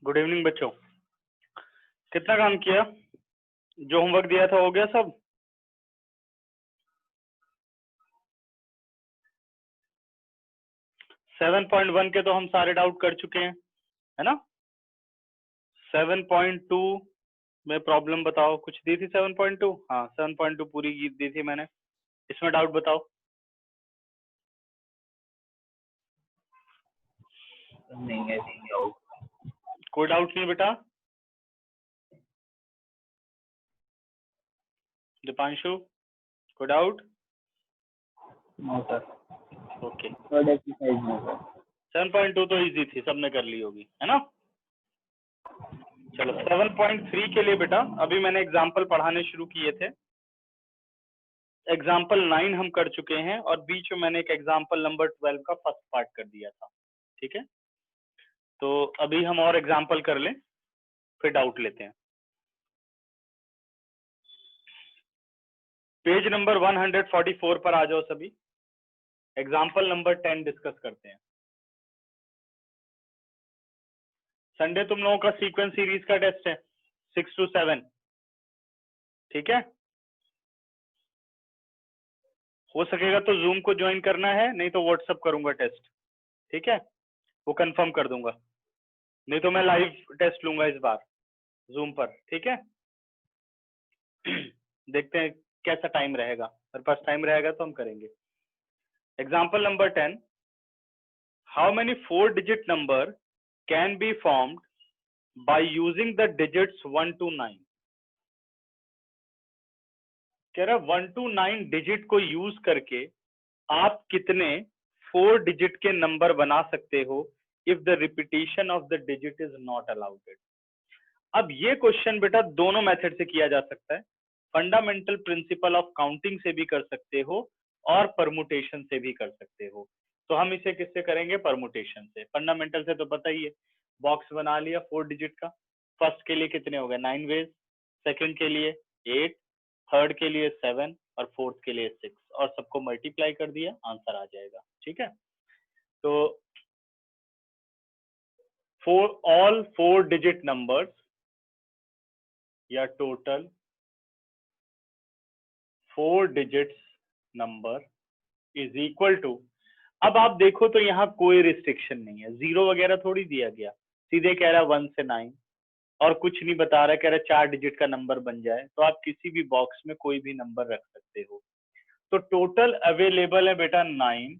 Good evening बच्चों। कितना काम किया? जो होमवर्क दिया था हो गया सब? सेवन 7.1 के तो हम सारे डाउट कर चुके हैं, है ना। 7.2 में प्रॉब्लम बताओ, कुछ दी थी 7.2? हाँ 7.2 पूरी दी थी मैंने। इसमें डाउट बताओ। नहीं है कोई डाउट नहीं बेटा? दीपांशु कोई doubt? No sir. Okay, third exercise में सर 7.2 तो इजी थी, सबने कर ली होगी, है ना। चलो 7.3 के लिए बेटा अभी मैंने एग्जाम्पल पढ़ाने शुरू किए थे। एग्जाम्पल 9 हम कर चुके हैं और बीच में मैंने एक एग्जाम्पल नंबर 12 का फर्स्ट पार्ट कर दिया था, ठीक है। तो अभी हम और एग्जाम्पल कर लें फिर डाउट लेते हैं। पेज नंबर 144 पर आ जाओ सभी। एग्जाम्पल नंबर 10 डिस्कस करते हैं। संडे तुम लोगों का सीक्वेंस सीरीज का टेस्ट है 6 to 7, ठीक है। हो सकेगा तो जूम को ज्वाइन करना है, नहीं तो व्हाट्सअप करूंगा टेस्ट, ठीक है। वो कंफर्म कर दूंगा, नहीं तो मैं लाइव टेस्ट लूंगा इस बार जूम पर, ठीक है। देखते हैं कैसा टाइम रहेगा, मेरे पास टाइम रहेगा तो हम करेंगे। Example number 10, how many 4-digit number can be formed by using the digits 1 to 9? कह रहा 1 to 9 डिजिट को यूज करके आप कितने 4 डिजिट के नंबर बना सकते हो if the repetition of the digit is not allowed. अब ये क्वेश्चन बेटा दोनों मेथड से किया जा सकता है। फंडामेंटल प्रिंसिपल ऑफ काउंटिंग से भी कर सकते हो और परमुटेशन से भी कर सकते हो। तो हम इसे किससे करेंगे? परमुटेशन से। फंडामेंटल से तो पता ही है, बॉक्स बना लिया 4 डिजिट का। फर्स्ट के लिए कितने हो गए? 9 वेज, सेकंड के लिए 8, थर्ड के लिए 7 और फोर्थ के लिए 6 और सबको मल्टीप्लाई कर दिया, आंसर आ जाएगा, ठीक है। तो ऑल 4 डिजिट नंबर्स या total 4 digits number is equal to, अब आप देखो तो यहाँ कोई रिस्ट्रिक्शन नहीं है, जीरो वगैरह थोड़ी दिया गया, सीधे कह रहा है 1 से 9 और कुछ नहीं बता रहा, कह रहा है 4 डिजिट का नंबर बन जाए, तो आप किसी भी बॉक्स में कोई भी नंबर रख सकते हो। तो टोटल अवेलेबल है बेटा 9,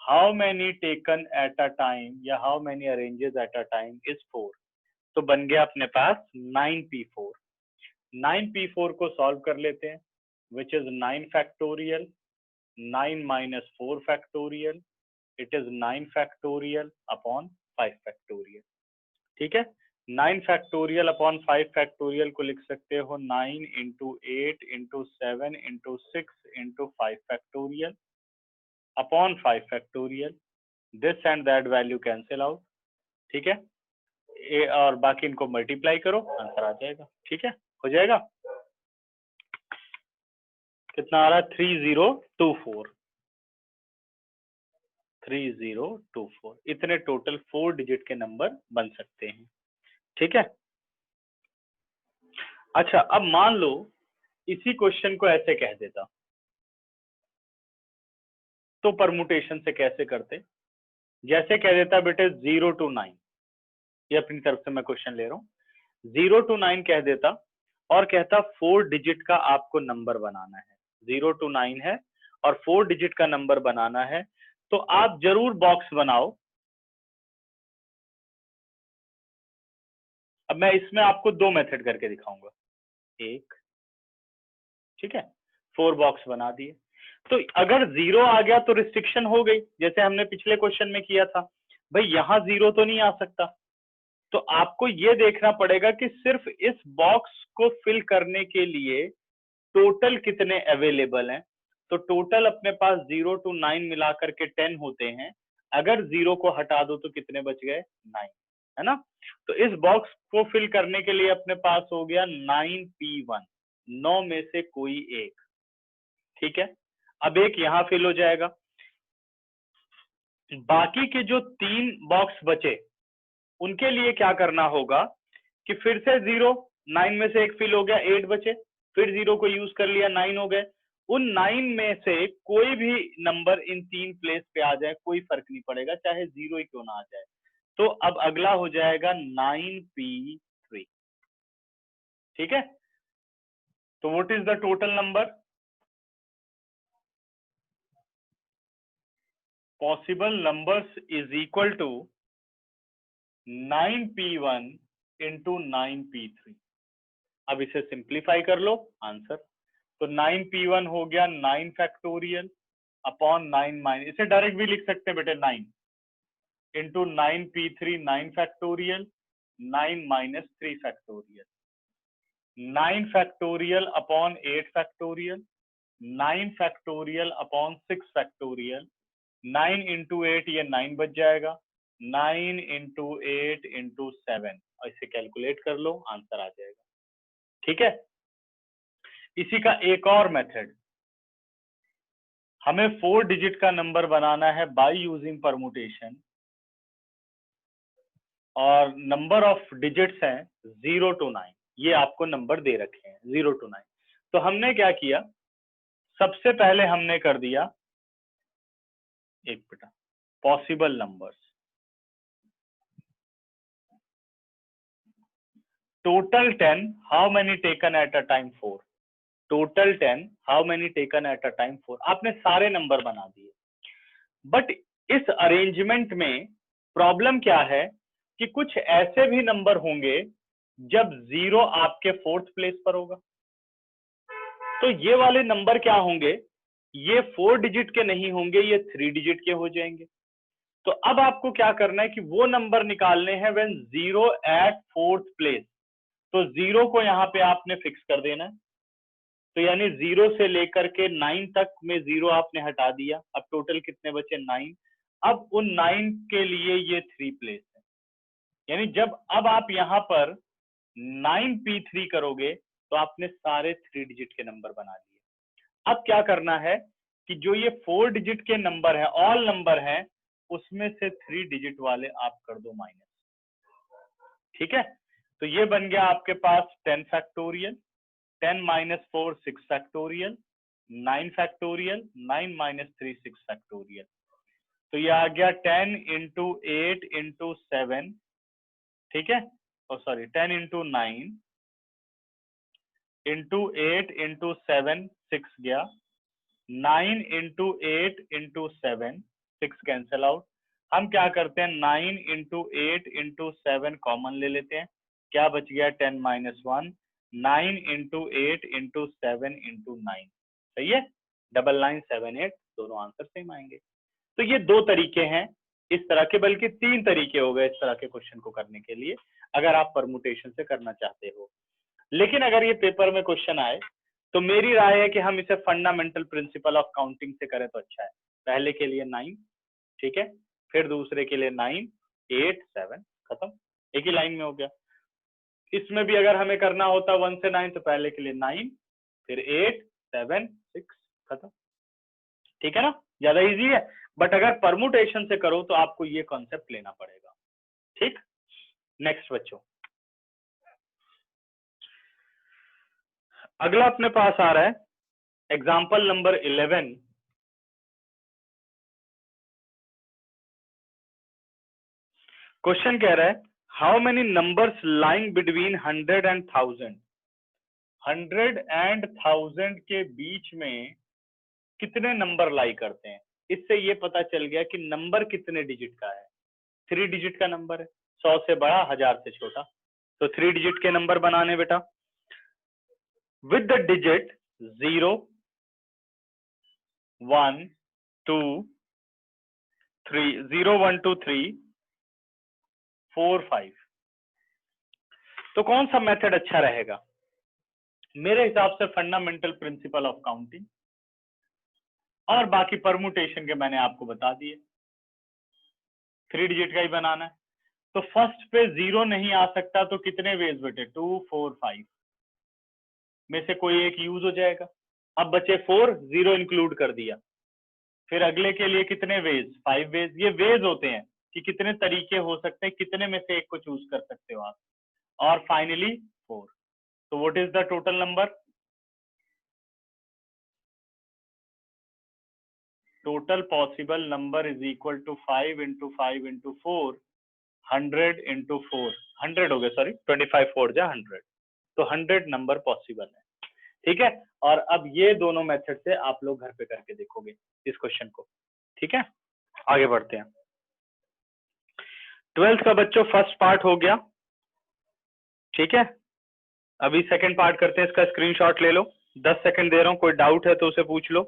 how many taken at a time या how many arranges at a time is 4। तो बन गया अपने पास 9p4। 9p4 को सॉल्व कर लेते हैं, which is 9 factorial, 9 minus 4 factorial, it is 9 factorial upon 5 factorial, ठीक है। 9 factorial upon 5 factorial को लिख सकते हो 9 into 8 into 7 into 6 into 5 factorial upon 5 factorial, this and that value cancel out, ठीक है। और बाकी इनको मल्टीप्लाई करो, आंसर आ जाएगा, ठीक है, हो जाएगा। कितना आ रहा है? 3024, 3024। इतने टोटल 4 डिजिट के नंबर बन सकते हैं, ठीक है। अच्छा अब मान लो इसी क्वेश्चन को ऐसे कह देता, तो परमुटेशन से कैसे करते? जैसे कह देता बेटे 0 to 9, ये अपनी तरफ से मैं क्वेश्चन ले रहा हूँ, 0 to 9 कह देता और कहता 4 डिजिट का आपको नंबर बनाना है, 0 to 9 है और 4 डिजिट का नंबर बनाना है, तो आप जरूर बॉक्स बनाओ। अब मैं इसमें आपको 2 मेथड करके दिखाऊंगा, एक, ठीक है, 4 बॉक्स बना दिए। तो अगर 0 आ गया तो रिस्ट्रिक्शन हो गई, जैसे हमने पिछले क्वेश्चन में किया था, भाई यहाँ 0 तो नहीं आ सकता, तो आपको ये देखना पड़ेगा कि सिर्फ इस बॉक्स को फिल करने के लिए टोटल कितने अवेलेबल हैं। तो टोटल अपने पास 0 to 9 मिला करके 10 होते हैं, अगर 0 को हटा दो तो कितने बच गए? 9, है ना। तो इस बॉक्स को फिल करने के लिए अपने पास हो गया 9p1, 9 में से कोई एक, ठीक है। अब एक यहां फिल हो जाएगा, बाकी के जो 3 बॉक्स बचे उनके लिए क्या करना होगा कि फिर से 0, 9 में से एक फिल हो गया, 8 बचे, फिर 0 को यूज कर लिया, 9 हो गए। उन 9 में से कोई भी नंबर इन 3 प्लेस पे आ जाए, कोई फर्क नहीं पड़ेगा, चाहे 0 ही क्यों ना आ जाए। तो अब अगला हो जाएगा 9p3। ठीक है, तो what is the total number? Possible numbers is equal to 9p1 into 9p3। अब इसे सिंप्लीफाई कर लो, आंसर तो 9p1 हो गया 9 फैक्टोरियल अपॉन 9 माइनस, इसे डायरेक्ट भी लिख सकते हैं बेटे, 9 into 9p3 9 factorial 9 minus 3 factorial, 9 factorial upon 8 factorial, 9 factorial upon 6 factorial, 9 into 8 ये 9 बच जाएगा, 9 इंटू 8 इंटू 7, और इसे कैलकुलेट कर लो, आंसर आ जाएगा। ठीक है, इसी का एक और मेथड, हमें 4 डिजिट का नंबर बनाना है बाय यूजिंग परमुटेशन, और नंबर ऑफ डिजिट्स हैं 0 to 9, ये आपको नंबर दे रखे हैं 0 to 9। तो हमने क्या किया, सबसे पहले हमने कर दिया, एक बेटा, possible numbers, total 10 how many taken at a time 4, total 10 how many taken at a time 4, आपने सारे नंबर बना दिए। बट इस अरेंजमेंट में प्रॉब्लम क्या है कि कुछ ऐसे भी नंबर होंगे जब 0 आपके 4th प्लेस पर होगा, तो ये वाले नंबर क्या होंगे, ये 4 डिजिट के नहीं होंगे, ये 3 डिजिट के हो जाएंगे। तो अब आपको क्या करना है कि वो नंबर निकालने हैं व्हेन 0 एट 4th प्लेस, तो 0 को यहाँ पे आपने फिक्स कर देना है, तो यानी 0 से लेकर के 9 तक में 0 आपने हटा दिया, अब टोटल कितने बचे, 9। अब उन 9 के लिए ये 3 प्लेस है, यानी जब अब आप यहाँ पर 9p3 करोगे तो आपने सारे 3 डिजिट के नंबर बना लिए। अब क्या करना है कि जो ये 4 डिजिट के नंबर है, ऑल नंबर है, उसमें से 3 डिजिट वाले आप कर दो माइनस। ठीक है, तो ये बन गया आपके पास 10 factorial, 10 minus 4 6 factorial, 9 factorial, 9 minus 3 6 factorial, तो ये आ गया 10 इंटू 8 इंटू 7, ठीक है, और सॉरी 10 इंटू 9 इंटू 8 इंटू 7, 6 गया, 9 इंटू 8 इंटू 7, 6 कैंसिल आउट। हम क्या करते हैं, 9 इंटू 8 इंटू 7 कॉमन ले लेते हैं, क्या बच गया, 10 माइनस 1, 9 इंटू 8 इंटू 7 इंटू 9, सही है, 9978, दोनों आंसर सेम आएंगे। तो ये 2 तरीके हैं इस तरह के, बल्कि 3 तरीके हो गए इस तरह के क्वेश्चन को करने के लिए, अगर आप परमुटेशन से करना चाहते हो। लेकिन अगर ये पेपर में क्वेश्चन आए तो मेरी राय है कि हम इसे फंडामेंटल प्रिंसिपल ऑफ काउंटिंग से करें तो अच्छा है। पहले के लिए 9, ठीक है, फिर दूसरे के लिए 9 8 7, खत्म, एक ही लाइन में हो गया। इसमें भी अगर हमें करना होता 1 से 9, तो पहले के लिए 9 फिर 8 7 6, खत्म, ठीक है ना, ज्यादा इजी है। बट अगर परमुटेशन से करो तो आपको ये कॉन्सेप्ट लेना पड़ेगा। ठीक, नेक्स्ट बच्चों, अगला अपने पास आ रहा है एग्जाम्पल नंबर 11। क्वेश्चन कह रहा है how many numbers lying between 100 and 1000, 100 and 1000 के बीच में कितने नंबर लाई करते हैं। इससे ये पता चल गया कि नंबर कितने डिजिट का है, 3 डिजिट का नंबर है, 100 से बड़ा 1000 से छोटा, तो 3 डिजिट के नंबर बनाने बेटा विद द डिजिट 0 1 2 3, 0 1 2 3 4 5। तो कौन सा मेथड अच्छा रहेगा? मेरे हिसाब से फंडामेंटल प्रिंसिपल ऑफ काउंटिंग, और बाकी परमुटेशन के मैंने आपको बता दिए, 3 डिजिट का ही बनाना है। तो फर्स्ट पे 0 नहीं आ सकता, तो कितने वेज बेटे, 2 4 5 में से कोई एक यूज हो जाएगा। अब बचे 4, 0 इंक्लूड कर दिया, फिर अगले के लिए कितने वेज, 5 वेज, ये वेज होते हैं, कि कितने तरीके हो सकते हैं, कितने में से एक को चूज कर सकते हो आप, और फाइनली 4। तो what is the total number? Total possible number is equal to 5 into 5 into 4, 100 into 4, 100 हो गया, सॉरी 25 4 जा 100, तो 100 नंबर पॉसिबल है। ठीक है, और अब ये दोनों मेथड से आप लोग घर पे करके देखोगे इस क्वेश्चन को। ठीक है, आगे बढ़ते हैं। 12th का बच्चों फर्स्ट पार्ट हो गया। ठीक है, अभी सेकंड पार्ट करते हैं, इसका स्क्रीनशॉट ले लो, 10 सेकंड दे रहा हूं, कोई डाउट है तो उसे पूछ लो,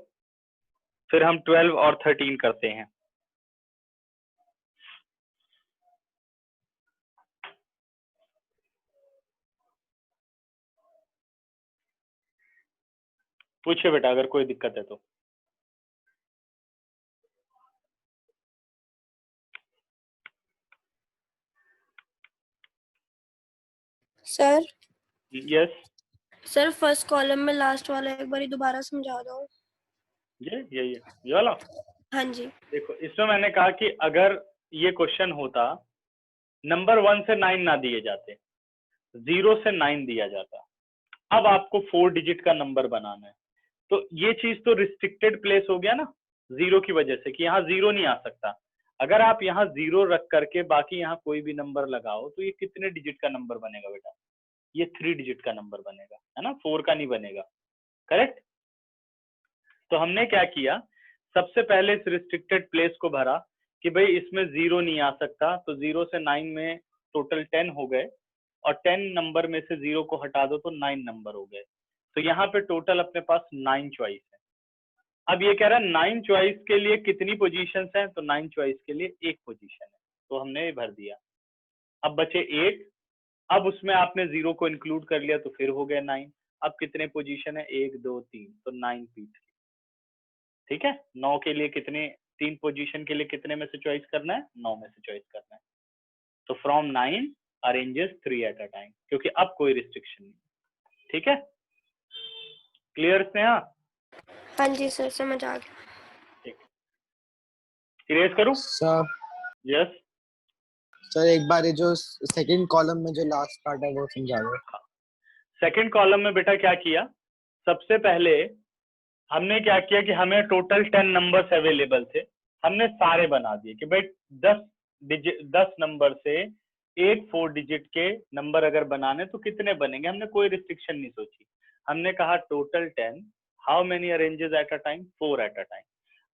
फिर हम 12 और 13 करते हैं। पूछिए बेटा अगर कोई दिक्कत है तो। Sir yes, sir first column में लास्ट वाला एक बार दोबारा समझा दो। ये वाला। हाँ जी। देखो इसमें मैंने कहा कि अगर ये क्वेश्चन होता, नंबर 1 से 9 ना दिए जाते, 0 से 9 दिया जाता, अब आपको 4 डिजिट का नंबर बनाना है, तो ये चीज तो रिस्ट्रिक्टेड प्लेस हो गया ना 0 की वजह से, कि यहाँ 0 नहीं आ सकता। अगर आप यहाँ 0 रख करके बाकी यहाँ कोई भी नंबर लगाओ तो ये कितने डिजिट का नंबर बनेगा बेटा? ये 3 डिजिट का नंबर बनेगा, है ना, 4 का नहीं बनेगा। करेक्ट? तो हमने क्या किया, सबसे पहले इस रिस्ट्रिक्टेड प्लेस को भरा कि भाई इसमें 0 नहीं आ सकता, तो 0 से 9 में टोटल 10 हो गए, और 10 नंबर में से 0 को हटा दो तो 9 नंबर हो गए। तो यहाँ पे टोटल अपने पास 9 चॉइस है। अब ये कह रहा है 9 चॉइस के लिए कितनी पोजीशंस हैं, तो 9 चॉइस के लिए एक पोजीशन है, तो हमने ये भर दिया। अब बचे 8, अब उसमें आपने 0 को इंक्लूड कर लिया तो फिर हो गए 9। अब कितने पोजीशन है, 1 2 3, तो 9 P3। ठीक है, 9 के लिए कितने, 3 पोजीशन के लिए कितने में से चॉइस करना है, 9 में से चॉइस करना है। तो from 9 arranges 3 eight a time, क्योंकि अब कोई रिस्ट्रिक्शन नहीं। ठीक है, क्लियर स्नेहा? हाँ जी सर, समझ आ गया। ठीक, इरेज करूं? सर यस सर एक बार ये जो सेकंड कॉलम में जो लास्ट पार्ट है वो समझा दो। सेकंड कॉलम में बेटा क्या किया, सबसे पहले हमने क्या किया कि हमें टोटल 10 नंबर्स अवेलेबल थे, हमने सारे बना दिए कि भाई 10 नंबर से एक 4 डिजिट के नंबर अगर बनाने तो कितने बनेंगे, हमने कोई रिस्ट्रिक्शन नहीं सोची। हमने कहा total 10, how many arranges at a time, 4 eight a time.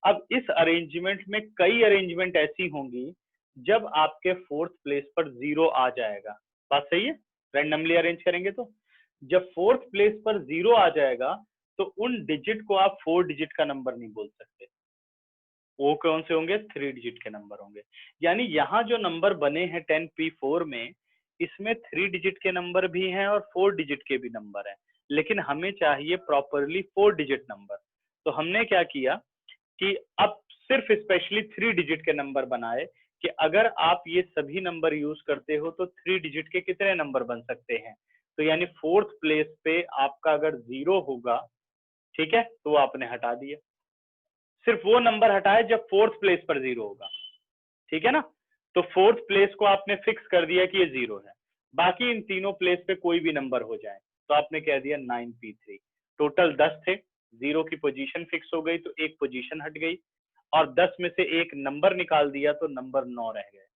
अब इस अरेंजमेंट में कई अरेंजमेंट ऐसी होंगी जब आपके 4th प्लेस पर 0 आ जाएगा, बात सही है, रैंडमली अरेंज करेंगे तो जब 4th प्लेस पर 0 आ जाएगा तो उन डिजिट को आप 4 डिजिट का नंबर नहीं बोल सकते, वो कौन से होंगे, 3 डिजिट के नंबर होंगे। यानी यहाँ जो नंबर बने हैं 10P4 में, इसमें 3 डिजिट के नंबर भी हैं और 4 डिजिट के भी नंबर हैं, लेकिन हमें चाहिए प्रॉपरली 4 डिजिट नंबर। तो हमने क्या किया कि अब सिर्फ स्पेशली 3 डिजिट के नंबर बनाए, कि अगर आप ये सभी नंबर यूज करते हो तो 3 डिजिट के कितने नंबर बन सकते हैं। तो यानी 4th प्लेस पे आपका अगर 0 होगा, ठीक है, तो वो आपने हटा दिया, सिर्फ वो नंबर हटाए जब 4th प्लेस पर 0 होगा। ठीक है ना, तो 4th प्लेस को आपने फिक्स कर दिया कि ये 0 है, बाकी इन तीनों प्लेस पे कोई भी नंबर हो जाए, तो आपने कह दिया 9P3। टोटल 10 थे, 0 की पोजीशन फिक्स हो गई तो एक पोजीशन हट गई, और 10 में से एक नंबर निकाल दिया तो नंबर 9 रह गए,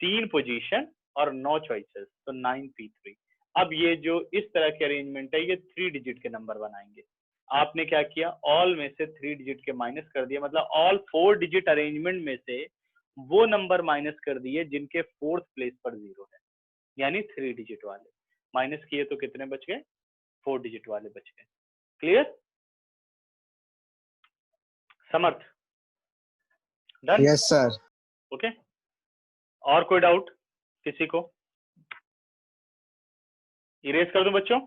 3 पोजीशन और 9 चॉइसेस, तो 9P3। अब ये जो इस तरह के अरेंजमेंट है ये 3 डिजिट के नंबर बनाएंगे। आपने क्या किया, ऑल में से 3 डिजिट के माइनस कर दिया, मतलब ऑल 4 डिजिट अरेंजमेंट में से वो नंबर माइनस कर दिए जिनके 4th प्लेस पर 0 है, यानी 3 डिजिट वाले माइनस किए तो कितने बच गए, 4 डिजिट वाले बच गए। क्लियर? समर्थ? डन? Yes sir. ओके, और कोई डाउट किसी को? इरेज कर दूं बच्चों?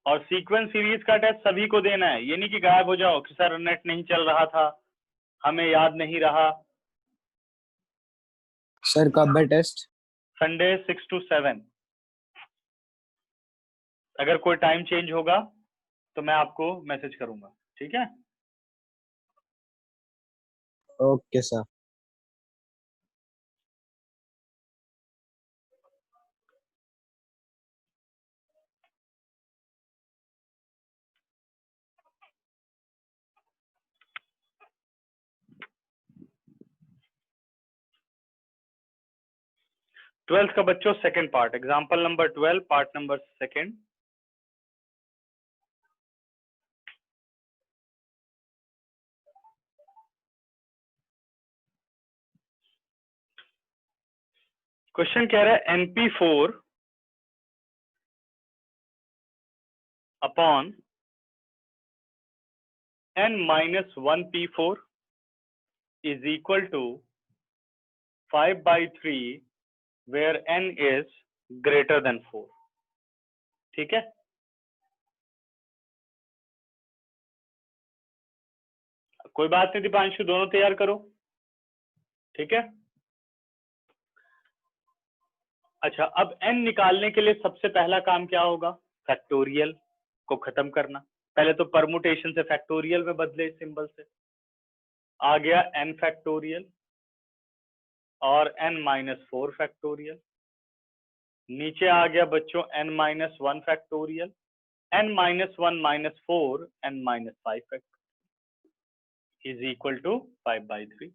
और सीक्वेंस सीरीज का टेस्ट सभी को देना है, ये नहीं कि गायब हो जाओ कि सर नेट नहीं चल रहा था, हमें याद नहीं रहा। सर कब है टेस्ट? Sunday 6 to 7। अगर कोई टाइम चेंज होगा तो मैं आपको मैसेज करूंगा, ठीक है? Okay sir. ट्वेल्थ का बच्चों second part, example number 12 part number second. Question कह रहा है NP4 upon n-1P4 is equal to 5/3 where n is greater than 4। ठीक है, कोई बात नहीं दीपांशु, दोनों तैयार करो, ठीक है? अच्छा, अब n निकालने के लिए सबसे पहला काम क्या होगा? फैक्टोरियल को खत्म करना। पहले तो परमुटेशन से फैक्टोरियल में बदले इस सिंबल से, आ गया n फैक्टोरियल और n-4 फैक्टोरियल। नीचे आ गया बच्चों n-1 factorial, n-1 - 4 n-5 factorial is equal to 5/3।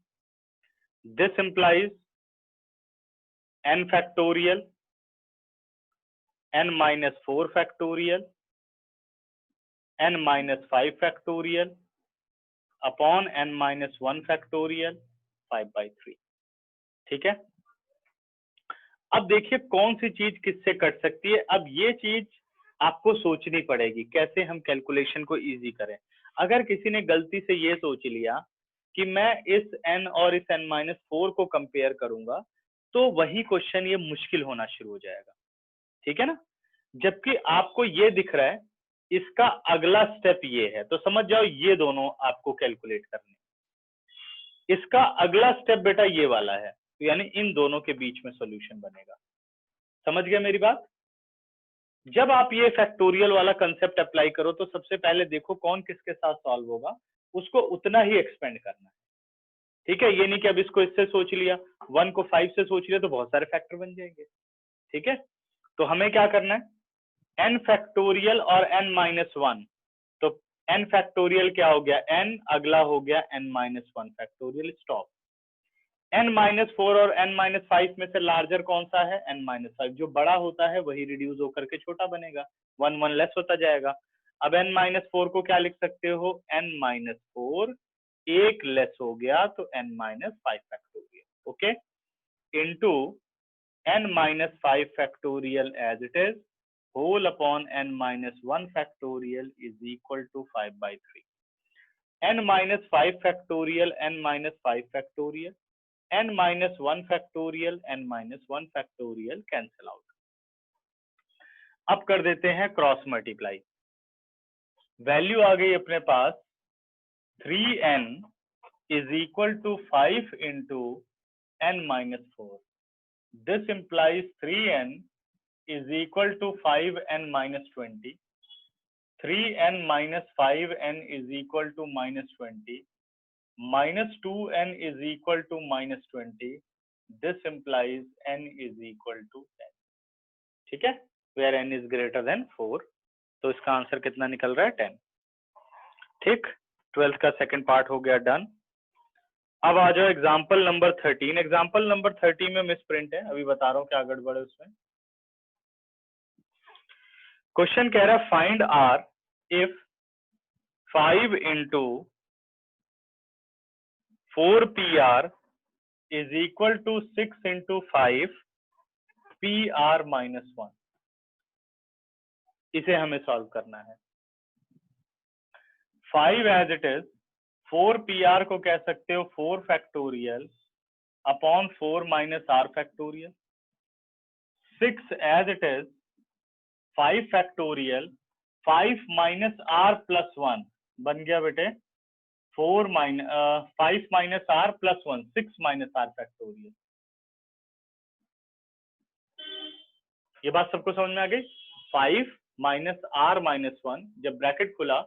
This implies n factorial n-4 factorial n-5 factorial upon n-1 factorial 5/3। ठीक है, अब देखिए कौन सी चीज किससे कट सकती है। अब ये चीज आपको सोचनी पड़ेगी कैसे हम कैलकुलेशन को इजी करें। अगर किसी ने गलती से ये सोच लिया कि मैं इस n और इस n-4 को कंपेयर करूंगा तो वही क्वेश्चन ये मुश्किल होना शुरू हो जाएगा, ठीक है ना? जबकि आपको ये दिख रहा है इसका अगला स्टेप ये है, तो समझ जाओ ये दोनों आपको कैलकुलेट करने। इसका अगला स्टेप बेटा ये वाला है, तो यानी इन दोनों के बीच में सॉल्यूशन बनेगा। समझ गए मेरी बात? जब आप ये फैक्टोरियल वाला कंसेप्ट अप्लाई करो तो सबसे पहले देखो कौन किसके साथ सॉल्व होगा, उसको उतना ही एक्सपेंड करना है, ठीक है? ये नहीं कि अब इसको इससे सोच लिया, 1 को 5 से सोच लिया तो बहुत सारे फैक्टर बन जाएंगे, ठीक है? तो हमें क्या करना है, n फैक्टोरियल और n-1, तो n फैक्टोरियल क्या हो गया n, अगला हो गया n-1 फैक्टोरियल, स्टॉप। n-4 और n-5 में से लार्जर कौन सा है? n-5। जो बड़ा होता है वही रिड्यूस होकर के छोटा बनेगा, 1 लेस होता जाएगा। अब n-4 को क्या लिख सकते हो? n-4 एक लेस हो गया तो n-5 factorial, okay, into n-5 factorial as it is whole upon n-1 factorial is equal to 5/3। n-5 factorial n-5 factorial n-1 factorial n-1 factorial cancel out. अब कर देते हैं क्रॉस मल्टीप्लाई। वैल्यू आ गई अपने पास 3n is equal to 5 into n-4। This implies 3n is equal to 5n-20। 3n minus 5n is equal to -20, minus 2n is equal to -20। This implies n is equal to 10, ठीक है? Where n is greater than 4, तो इसका answer कितना निकल रहा है? 10। ठीक, 12th का सेकंड पार्ट हो गया डन। अब आ जाओ एग्जाम्पल नंबर 13। एग्जाम्पल नंबर 13 में मिस प्रिंट है, अभी बता रहा हूँ क्या गड़बड़ है उसमें। क्वेश्चन कह रहा है find are if 5 into 4PR is equal to 6 into 5 PR minus 1। इसे हमें सॉल्व करना है। 5 एज इट इज, 4PR को कह सकते हो 4 factorial upon 4 minus R factorial. 6 as it is 5 factorial 5 minus R plus 1 बन गया बेटे 5 minus R plus 1, 6 minus R factorial. ये बात सबको समझ में आ गई? 5 माइनस आर माइनस 1, जब ब्रैकेट खुला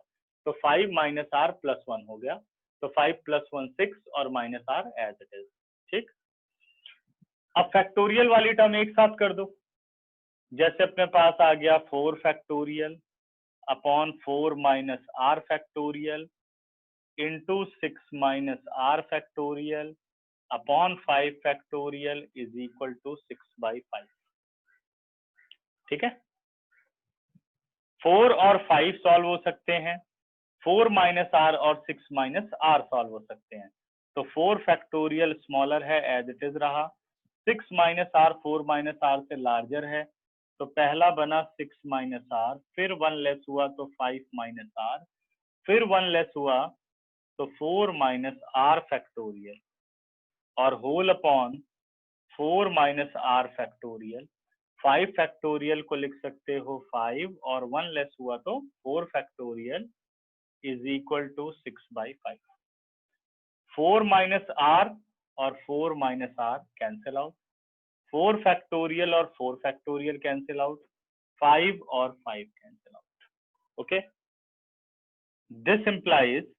तो 5 माइनस आर प्लस 1 हो गया, तो 5 प्लस 1 6 और minus R as it is. ठीक, अब फैक्टोरियल वाली टर्म एक साथ कर दो, जैसे अपने पास आ गया 4 factorial upon 4 minus R factorial into 6 minus R factorial upon 5 factorial is equal to 6/5। ठीक है, 4 और 5 सॉल्व हो सकते हैं, 4 माइनस आर और 6 माइनस आर सॉल्व हो सकते हैं, तो 4 फैक्टोरियल स्मॉलर है एज इट इज रहा, 6 माइनस आर 4 माइनस आर से लार्जर है, तो पहला बना 6 माइनस आर, फिर 1 लेस हुआ तो 5 माइनस आर, फिर 1 लेस हुआ तो 4 माइनस आर फैक्टोरियल और whole upon 4 minus R factorial. 5 factorial को लिख सकते हो 5 और 1 लेस हुआ तो 4 factorial is equal to 6/5। 4 minus R और 4 minus R cancel out, 4 factorial और 4 फैक्टोरियल कैंसिल आउट, 5 और 5 cancel out. Okay, this implies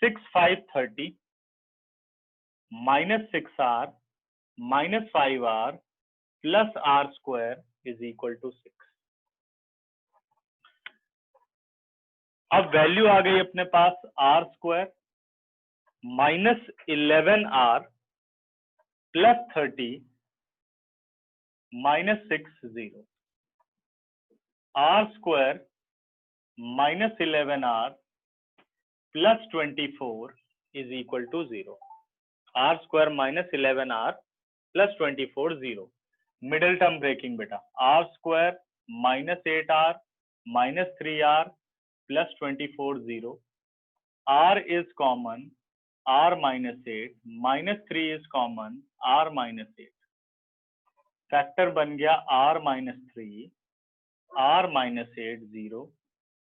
6 5 30 minus 6r minus 5r plus r square is equal to 6। अब वैल्यू आ गई अपने पास r square minus 11r plus 30 minus 6 0, r square minus 11r plus 24 is equal to 0। r square minus 11r plus 24 0, middle term breaking बेटा, r square minus 8r minus 3r plus 24 0, r is common r minus 8 minus 3 is common r minus 8, factor बन गया r minus 3 r minus 8 0,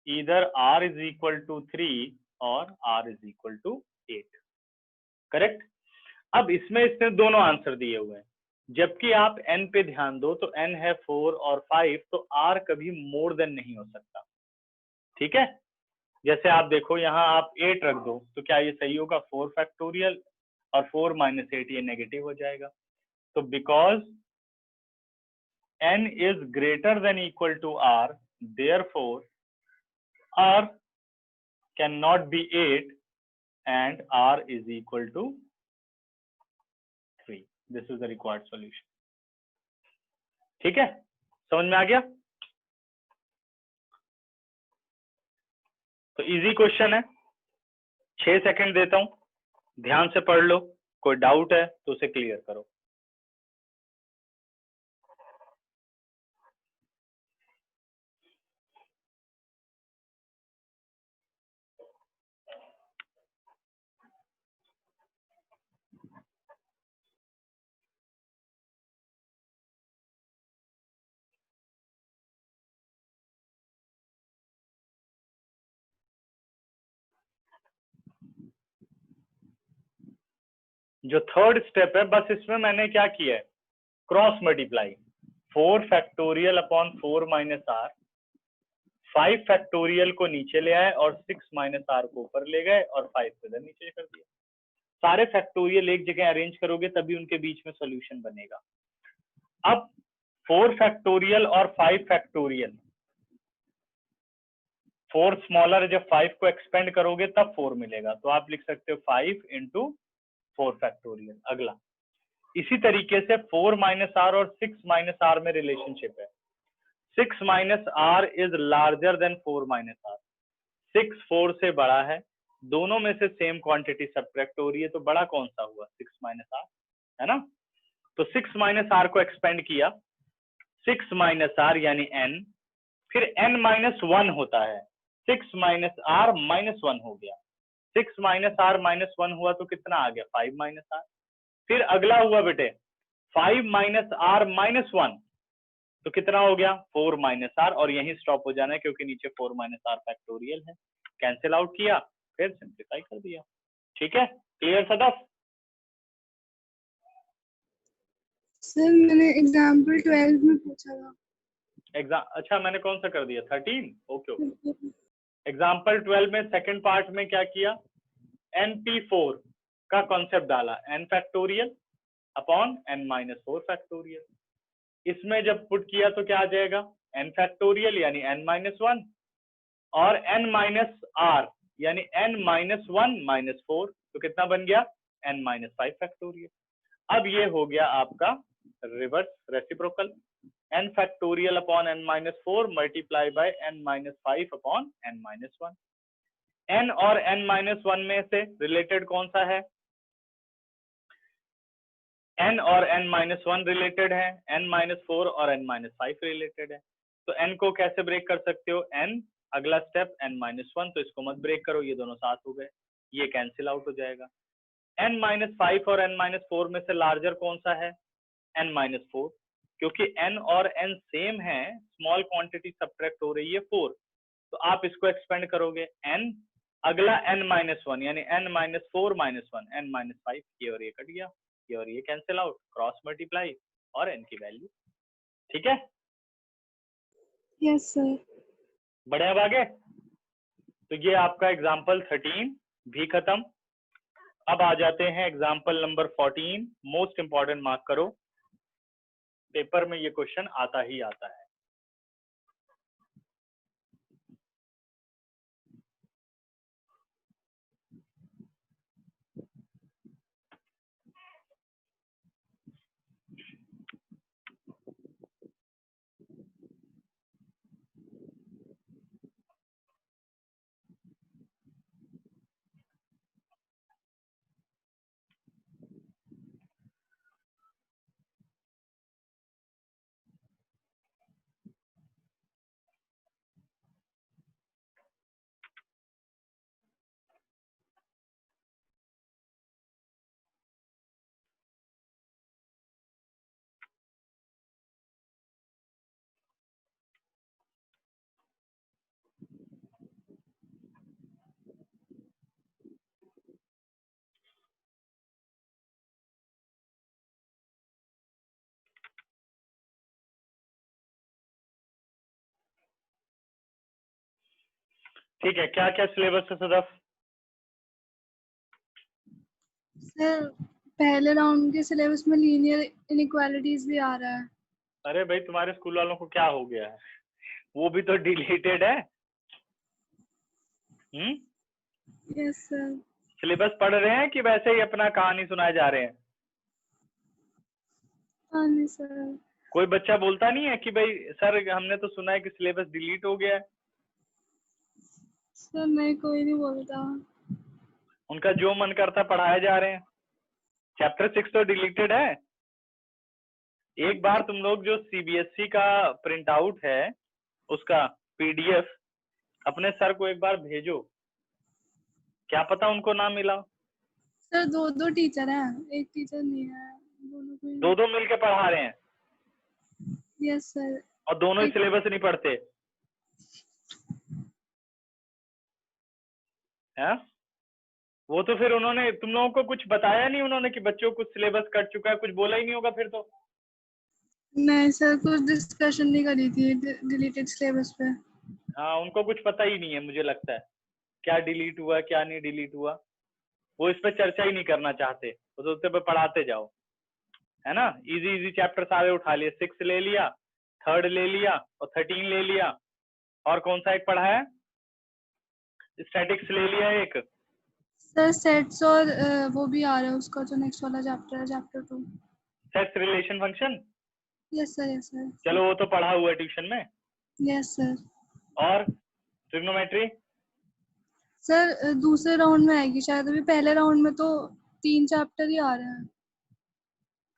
इधर r is equal to 3 और r is equal to 8। Correct. अब इसमें इसने दोनों answer दिए हुए हैं, जबकि आप n पे ध्यान दो तो n है 4 और 5, तो r कभी मोर देन नहीं हो सकता। ठीक है, जैसे आप देखो यहाँ आप 8 रख दो तो क्या ये सही होगा, 4 फैक्टोरियल और 4 माइनस 8 ये नेगेटिव हो जाएगा, तो because n is greater than equal to r, therefore r can not be 8 and r is equal to 3. This is the required solution. ठीक है, समझ में आ गया। तो इजी क्वेश्चन है, 6 सेकंड देता हूं, ध्यान से पढ़ लो, कोई डाउट है तो उसे क्लियर करो। जो थर्ड स्टेप है, बस इसमें मैंने क्या किया है, cross multiply, 4 factorial upon 4 minus R, 5 factorial को नीचे ले आए और 6 माइनस आर को ऊपर ले गए और 5 को इधर नीचे कर दिया। सारे फैक्टोरियल एक जगह अरेंज करोगे तभी उनके बीच में सॉल्यूशन बनेगा। अब 4 फैक्टोरियल और 5 फैक्टोरियल, 4 स्मॉलर, जब 5 को एक्सपेंड करोगे तब 4 मिलेगा, तो आप लिख सकते हो 5 इंटू 4 फैक्टोरियल। अगला इसी तरीके से 4 माइनस आर और 6 माइनस आर में रिलेशनशिप है, 6 minus R is larger than 4 minus R, 6 4 से बड़ा है, दोनों में से सेम क्वांटिटी सब्ट्रैक्ट हो रही है, तो बड़ा कौन सा हुआ, 6 माइनस आर, है ना। तो 6 माइनस आर को एक्सपेंड किया, 6 माइनस आर यानी n, फिर n माइनस 1 होता है, 6 माइनस आर माइनस 1 हो गया, 6 माइनस आर माइनस 1 हुआ तो कितना आ गया, 5 माइनस आर। फिर अगला हुआ बेटे 5 माइनस आर माइनस 1, तो कितना हो गया, 4 माइनस आर, और यहीं स्टॉप हो जाना है क्योंकि नीचे 4 माइनस आर फैक्टोरियल है, कैंसिल आउट किया, फिर सिंप्लीफाई कर दिया। ठीक है, क्लियर सदफ। सर मैंने एग्जाम्पल 12 में पूछा था। अच्छा मैंने कौन सा कर दिया 13? Okay okay. एग्जाम्पल 12 में सेकंड पार्ट में क्या किया, NP4 का कॉन्सेप्ट डाला, n factorial upon n minus 4 factorial. इसमें जब पुट किया तो क्या आ जाएगा, n फैक्टोरियल यानी n माइनस 1 और n माइनस r यानी n माइनस 1 माइनस 4, तो कितना बन गया n माइनस 5 फैक्टोरियल। अब ये हो गया आपका reverse reciprocal, n factorial upon n minus 4 multiply by n minus 5 upon n minus 1। n और n माइनस 1 में से रिलेटेड कौन सा है, n और n माइनस 1 रिलेटेड है, n माइनस 4 और n माइनस 5 रिलेटेड है। तो n को कैसे ब्रेक कर सकते हो, n अगला स्टेप n माइनस 1, तो इसको मत ब्रेक करो, ये दोनों साथ हो गए, ये कैंसिल आउट हो जाएगा। n माइनस 5 और n माइनस 4 में से लार्जर कौन सा है, n माइनस 4, क्योंकि n और n सेम है, स्मॉल क्वांटिटी सब्ट्रैक्ट हो रही है 4, तो आप इसको एक्सपेंड करोगे, n अगला n माइनस 1 यानी n minus 4 minus 1 n minus 5, ये और ये कट गया, ये और ये कैंसिल आउट, क्रॉस मल्टीप्लाई और n की वैल्यू। ठीक है, यस सर। बढ़िया अब आगे। तो ये आपका एग्जाम्पल 13 भी खत्म। अब आ जाते हैं example number 14, most important mark करो, पेपर में ये क्वेश्चन आता ही आता है। ठीक है, क्या क्या सिलेबस है सदफ? सर पहले राउंड के सिलेबस में लीनियर इनइक्वालिटीज भी आ रहा है। अरे भाई तुम्हारे स्कूल वालों को क्या हो गया है, वो भी तो डिलीटेड है। Yes sir. सिलेबस पढ़ रहे हैं कि वैसे ही अपना कहानी सुनाए जा रहे हैं? हाँ नहीं सर। कोई बच्चा बोलता नहीं है कि भाई सर हमने तो सुना है कि सिलेबस डिलीट हो गया है? सर नहीं, कोई नहीं बोलता। उनका जो मन करता पढ़ाए जा रहे हैं। चैप्टर 6 तो डिलीटेड है। एक बार तुम लोग जो सीबीएसई का प्रिंट आउट है उसका पीडीएफ अपने सर को एक बार भेजो, क्या पता उनको ना मिला। सर दो दो टीचर हैं, एक टीचर नहीं है, दोनों को। दो दो मिलके पढ़ा रहे हैं यस सर। और दोनों ही सिलेबस नहीं पढ़ते हैं। वो तो फिर उन्होंने तुम लोगों को कुछ बताया नहीं उन्होंने कि बच्चों को सिलेबस कट चुका है, कुछ बोला ही नहीं होगा फिर तो। नहीं सर, कुछ डिस्कशन नहीं करी थी डिलीटेड सिलेबस पे। हाँ उनको कुछ पता ही नहीं है मुझे लगता है, क्या डिलीट हुआ क्या नहीं डिलीट हुआ, वो इस पे चर्चा ही नहीं करना चाहते, वो तो उसपे पढ़ाते जाओ, है ना। इजी इजी चैप्टर सारे उठा लिए, 6 ले लिया, 3rd ले लिया और 13 ले लिया, और कौन सा एक पढ़ा है, स्टैटिक्स ले लिया एक। सर सेट्स और वो भी आ रहा है उसका जो नेक्स्ट वाला चैप्टर है, chapter 2। Sets relation function. Yes sir, yes sir. चलो वो तो पढ़ा हुआ है ट्यूशन में। Yes sir. और ट्रिग्नोमेट्री सर दूसरे राउंड में आएगी शायद, अभी पहले राउंड में तो 3 चैप्टर ही आ रहे हैं।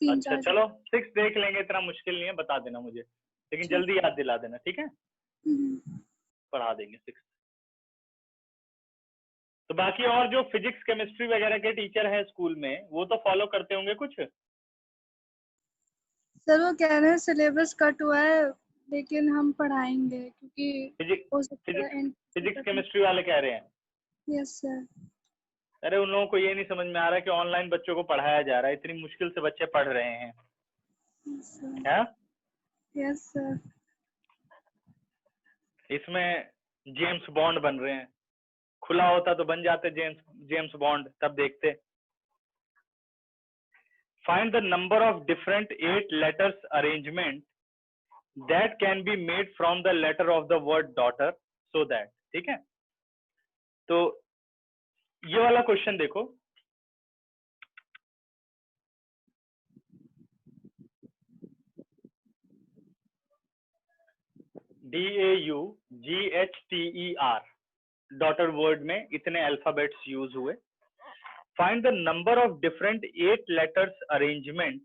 3 अच्छा 4 चलो 6 देख लेंगे, इतना मुश्किल नहीं है, बता देना मुझे, लेकिन जल्दी याद दिला देना, ठीक है, पढ़ा देंगे 6। तो बाकी और जो फिजिक्स केमिस्ट्री वगैरह के टीचर हैं स्कूल में वो तो फॉलो करते होंगे कुछ? सर वो कह रहे हैं सिलेबस कट हुआ है लेकिन हम पढ़ाएंगे क्योंकि हो सकता है फिजिक्स केमिस्ट्री वाले कह रहे हैं। Yes sir. अरे उन लोगों को ये नहीं समझ में आ रहा कि ऑनलाइन बच्चों को पढ़ाया जा रहा है, इतनी मुश्किल से बच्चे पढ़ रहे हैं। Yes sir. इसमें जेम्स बॉन्ड बन रहे हैं, खुला होता तो बन जाते जेम्स बॉन्ड, तब देखते। Find the number of different 8 letters arrangement that can be made from the letter of the word daughter so that. ठीक है, तो ये वाला क्वेश्चन देखो, DAUGHTER, डॉटर वर्ड में इतने अल्फाबेट्स यूज हुए। Find the number of different 8 letters arrangement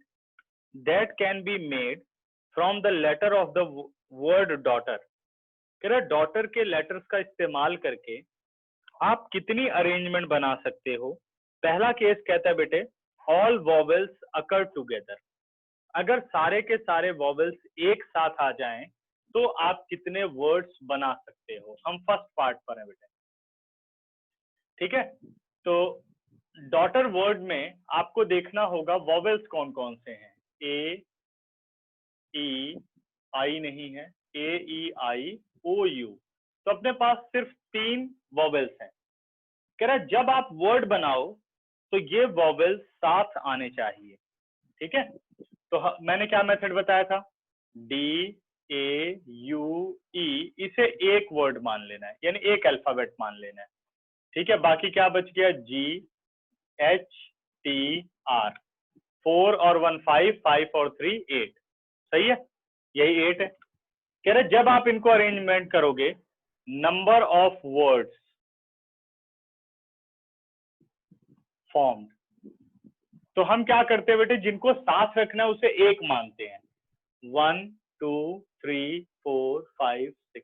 that can be made from the letter of the word daughter. कह रहा डॉटर के लेटर्स का इस्तेमाल करके आप कितनी अरेंजमेंट बना सकते हो। पहला केस कहता है बेटे ऑल वॉवेल्स अकर टुगेदर, अगर सारे के सारे वॉवेल्स एक साथ आ जाएं तो आप कितने वर्ड्स बना सकते हो। हम फर्स्ट पार्ट पर हैं बेटे, ठीक है। तो डॉटर वर्ड में आपको देखना होगा वॉवेल्स कौन कौन से हैं। ए ई आई नहीं है, AEIOU, तो अपने पास सिर्फ 3 वॉवेल्स हैं। कह रहा है जब आप वर्ड बनाओ तो ये वॉवेल्स साथ आने चाहिए। ठीक है, तो मैंने क्या मेथड बताया था, DAUE, इसे एक वर्ड मान लेना है, यानी एक अल्फाबेट मान लेना है। ठीक है, बाकी क्या बच गया, GHTR, 4 और 1 5, 5 और 3 8, सही है, यही 8 है। कह रहे जब आप इनको अरेंजमेंट करोगे नंबर ऑफ वर्ड्स फॉर्म्ड, तो हम क्या करते हैं बेटे, जिनको साथ रखना है उसे एक मानते हैं, 1 2 3 4 5 6।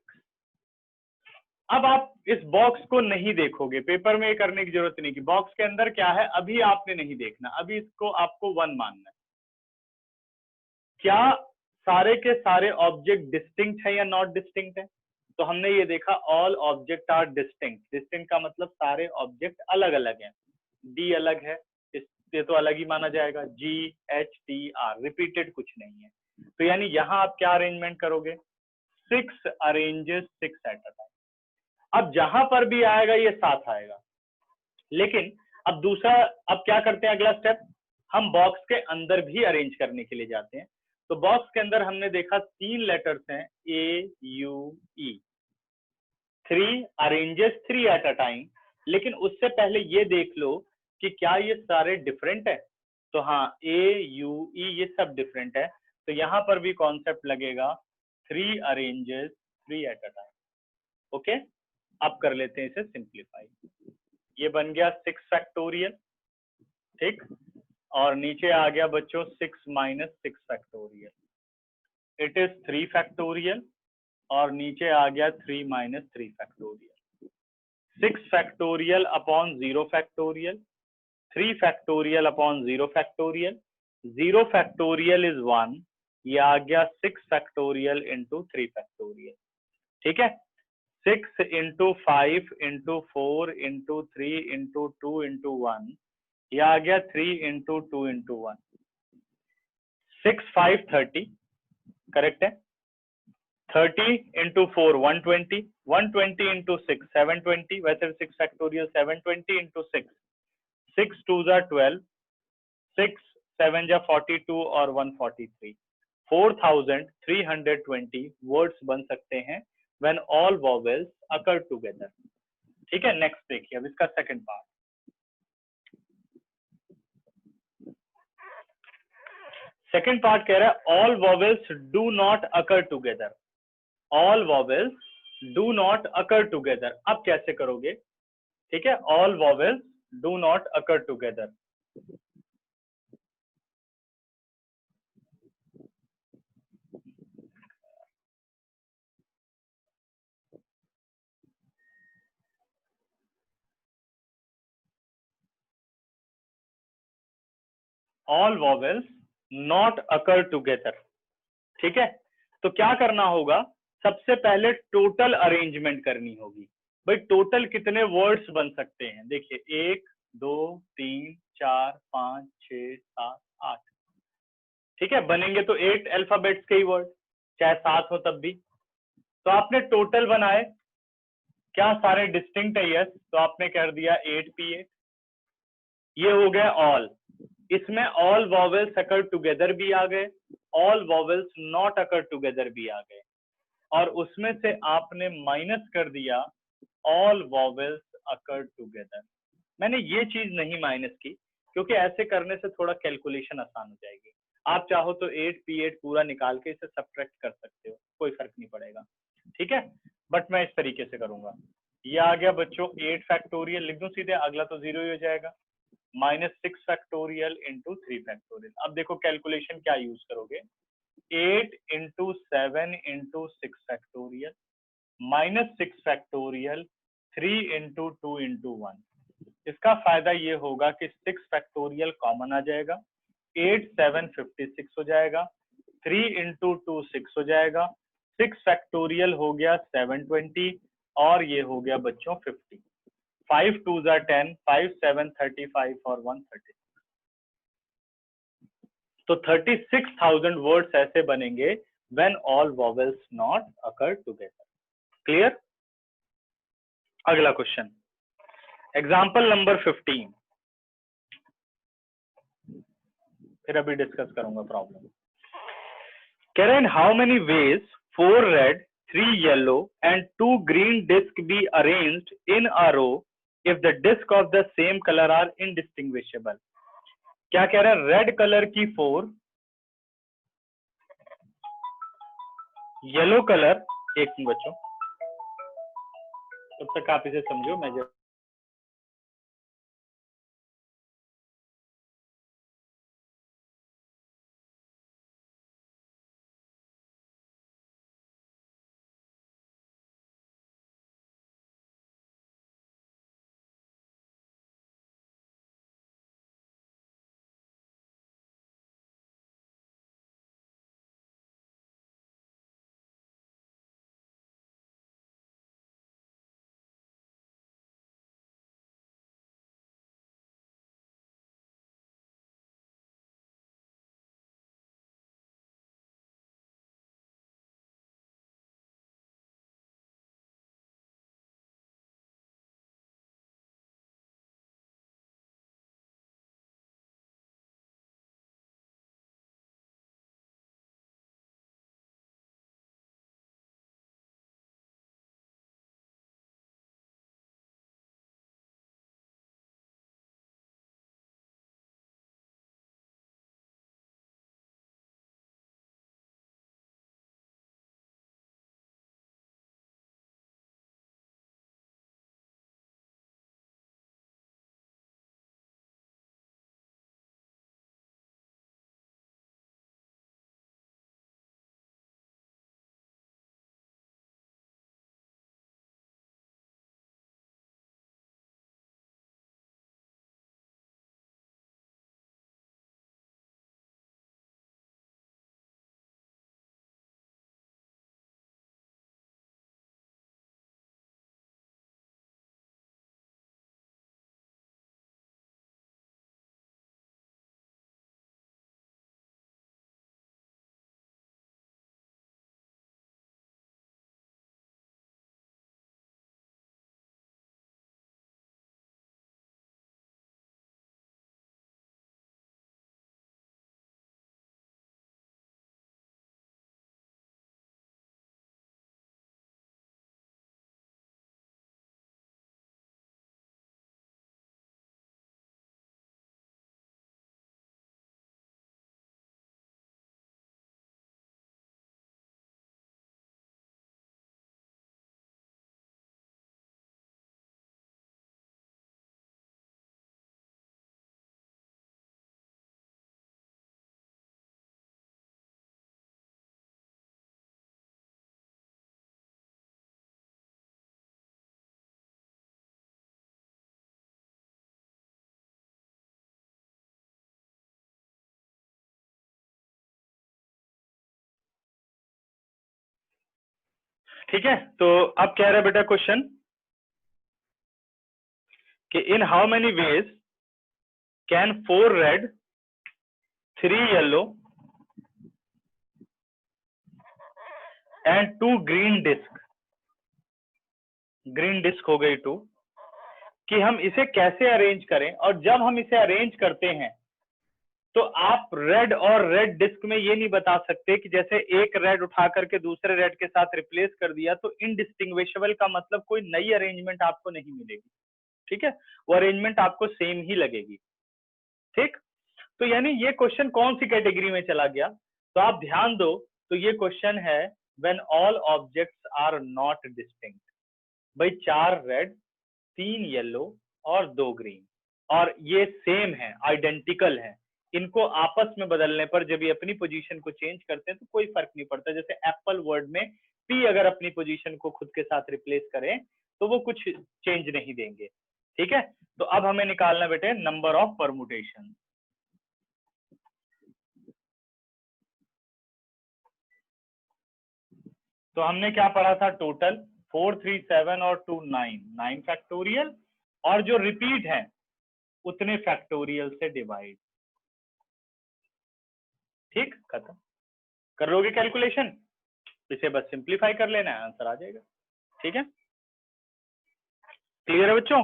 अब आप इस बॉक्स को नहीं देखोगे, पेपर में ये करने की जरूरत नहीं कि बॉक्स के अंदर क्या है अभी आपने नहीं देखना, अभी इसको आपको 1 मानना है। क्या सारे के सारे ऑब्जेक्ट डिस्टिंक्ट है या नॉट डिस्टिंक्ट है, तो हमने ये देखा all object are distinct. Distinct का मतलब सारे ऑब्जेक्ट अलग अलग हैं, डी अलग है, ये तो अलग ही माना जाएगा, GHTR, रिपीटेड कुछ नहीं है। तो यानी यहाँ आप क्या अरेंजमेंट करोगे, 6 अरेंजेस 6 एट अ टाइम। अब जहां पर भी आएगा ये साथ आएगा, लेकिन अब दूसरा, अब क्या करते हैं अगला स्टेप, हम बॉक्स के अंदर भी अरेंज करने के लिए जाते हैं। तो बॉक्स के अंदर हमने देखा 3 लेटर्स हैं AUE, 3 arranges 3 eight a time, लेकिन उससे पहले ये देख लो कि क्या ये सारे डिफरेंट है, तो हाँ AUE ये सब डिफरेंट है, तो यहां पर भी कॉन्सेप्ट लगेगा 3 arranges 3 eight a time. Okay, अब कर लेते हैं इसे सिंप्लीफाई। ये बन गया 6 फैक्टोरियल, ठीक, और नीचे आ गया बच्चों 6 minus 6 factorial, it is 3 factorial, और नीचे आ गया 3 minus 3 factorial. 6 factorial upon 0 factorial, 3 factorial upon 0 factorial, 0 factorial is 1, ये आ गया 6 फैक्टोरियल इंटू 3 फैक्टोरियल। ठीक है, 6 into 5 into 4 into 3 into 2 into 1, ये आ गया 3 इंटू 2 इंटू 1, 6 5 30, करेक्ट है। 30 इंटू 4 120, 120 इंटू 6 720, वैसे 6 फैक्टोरियल 720 इंटू 6, 6 2 जा 12, 6 7 जा 42 और 143, 4320 वर्ड्स बन सकते हैं when all vowels occur together। ठीक है, नेक्स्ट देखिए अब इसका सेकंड पार्ट। सेकंड पार्ट कह रहा है all vowels do not occur together, all vowels do not occur together। अब कैसे करोगे, ठीक है, all vowels do not occur together। all vowels not occur together, ठीक है। तो क्या करना होगा, सबसे पहले टोटल अरेंजमेंट करनी होगी। भाई टोटल कितने वर्ड्स बन सकते हैं, देखिए 1 2 3 4 5 6 7 8, ठीक है, बनेंगे तो 8 अल्फाबेट्स के ही वर्ड, चाहे 7 हो तब भी। तो आपने टोटल बनाए, क्या सारे डिस्टिंक्ट है? यस, तो आपने कर दिया 8p8। ये हो गया ऑल। इसमें ऑल वॉवेल्स अकर टुगेदर भी आ गए, all vowels not occur together भी आ गए, और उसमें से आपने माइनस कर दिया ऑल वॉवेल्स अकर टुगेदर। मैंने ये चीज नहीं माइनस की क्योंकि ऐसे करने से थोड़ा कैलकुलेशन आसान हो जाएगी। आप चाहो तो 8p8 पूरा निकाल के इसे सब्ट्रैक्ट कर सकते हो, कोई फर्क नहीं पड़ेगा, ठीक है, बट मैं इस तरीके से करूंगा। ये आ गया बच्चों 8 फैक्टोरियल, लिख दूं सीधे, अगला तो 0 ही हो जाएगा, -6 फैक्टोरियल इंटू 3 फैक्टोरियल। अब देखो कैलकुलेशन क्या यूज करोगे, 8 into 7 into 6 factorial -6 factorial 3 into 2 into 1। इसका फायदा ये होगा कि 6 फैक्टोरियल कॉमन आ जाएगा, 8 7 56 हो जाएगा, 3 इंटू 2 6 हो जाएगा, 6 फैक्टोरियल हो गया 720, और ये हो गया बच्चों 50। 5 2s are 10, 5 7 35 और 1 36। तो 36,000 वर्ड्स ऐसे बनेंगे when all vowels not occur together। Clear? अगला क्वेश्चन, एग्जाम्पल नंबर 15, फिर अभी डिस्कस करूंगा प्रॉब्लम। कह रहे हैं how many ways 4 red 3 yellow and 2 green disc be arranged in a row if the disc of the same colour are indistinguishable. क्या कह रहा है, रेड कलर की 4, येलो कलर, एक मिनट बच्चों, तब तक आप इसे समझो, मैं जब ठीक है। तो अब कह रहा है बेटा क्वेश्चन कि in how many ways can 4 red 3 yellow and 2 green disc green disc हो गई 2, कि हम इसे कैसे अरेंज करें। और जब हम इसे अरेंज करते हैं तो आप रेड और रेड डिस्क में ये नहीं बता सकते कि जैसे एक रेड उठा करके दूसरे रेड के साथ रिप्लेस कर दिया तो इनडिस्टिंग्विशेबल का मतलब कोई नई अरेंजमेंट आपको नहीं मिलेगी, ठीक है, वो अरेंजमेंट आपको सेम ही लगेगी, ठीक। तो यानी ये क्वेश्चन कौन सी कैटेगरी में चला गया, तो आप ध्यान दो, तो ये क्वेश्चन है when all objects are not distinct. भाई 4 रेड 3 येलो और 2 ग्रीन, और ये सेम है, आइडेंटिकल है, इनको आपस में बदलने पर जब ये अपनी पोजीशन को चेंज करते हैं तो कोई फर्क नहीं पड़ता। जैसे एप्पल वर्ड में पी अगर अपनी पोजीशन को खुद के साथ रिप्लेस करें तो वो कुछ चेंज नहीं देंगे, ठीक है। तो अब हमें निकालना बेटे नंबर ऑफ परमुटेशन। तो हमने क्या पढ़ा था, टोटल 4 3 7 और 2 9, 9 फैक्टोरियल, और जो रिपीट है उतने फैक्टोरियल से डिवाइड, ठीक, खत्म। कर लोगे कैलकुलेशन, इसे बस सिंप्लीफाई कर लेना है, आंसर आ जाएगा, ठीक है। क्लियर है बच्चों,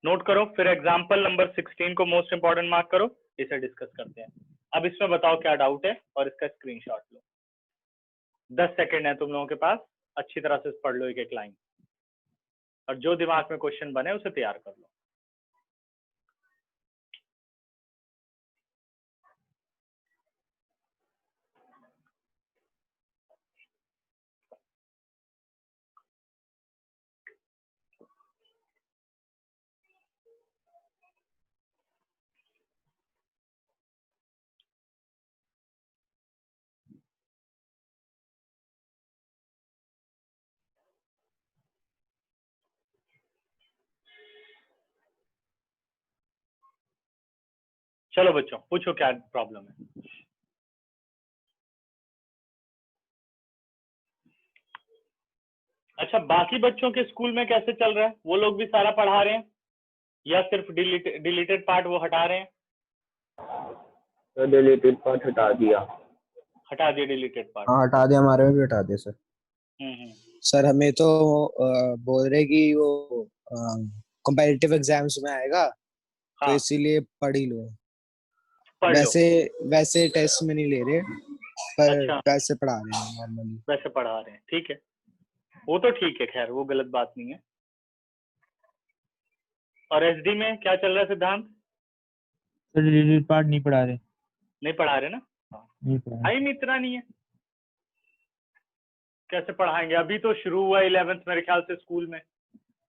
नोट करो, फिर एग्जांपल नंबर 16 को मोस्ट इंपॉर्टेंट मार्क करो, इसे डिस्कस करते हैं। अब इसमें बताओ क्या डाउट है और इसका स्क्रीनशॉट लो। 10 सेकंड है तुम लोगों के पास, अच्छी तरह से पढ़ लो एक एक लाइन, और जो दिमाग में क्वेश्चन बने उसे तैयार कर लो। चलो बच्चों पूछो क्या प्रॉब्लम है। अच्छा, बाकी बच्चों के स्कूल में कैसे चल रहा है, वो लोग भी सारा पढ़ा रहे हैं या सिर्फ डिलीटेड पार्ट वो हटा रहे हैं? तो डिलीटेड पार्ट हटा दिया। हटा दिया डिलीटेड पार्ट? हाँ हटा दिया, हमारे में भी हटा दिया सर। हम्म। सर हमें तो बोल रहे कि वो कंपैरेटिव एग्जाम्स में आएगा, तो हाँ, इसीलिए पढ़ ही लो। पढ़ लो। वैसे टेस्ट में नहीं ले रहे, पर अच्छा, वैसे पढ़ा रहे हैं नॉर्मली। वैसे पढ़ा रहे हैं, ठीक है, वो तो ठीक है, खैर वो गलत बात नहीं है। और एसडी में क्या चल रहा है सिद्धांत? सर डिलीटेड पार्ट नहीं पढ़ा रहे। नहीं पढ़ा रहे ना? नहीं पढ़ा रहे। टाइम इतना नहीं है, कैसे पढ़ाएंगे? अभी तो शुरू हुआ है 11th मेरे ख्याल से स्कूल में,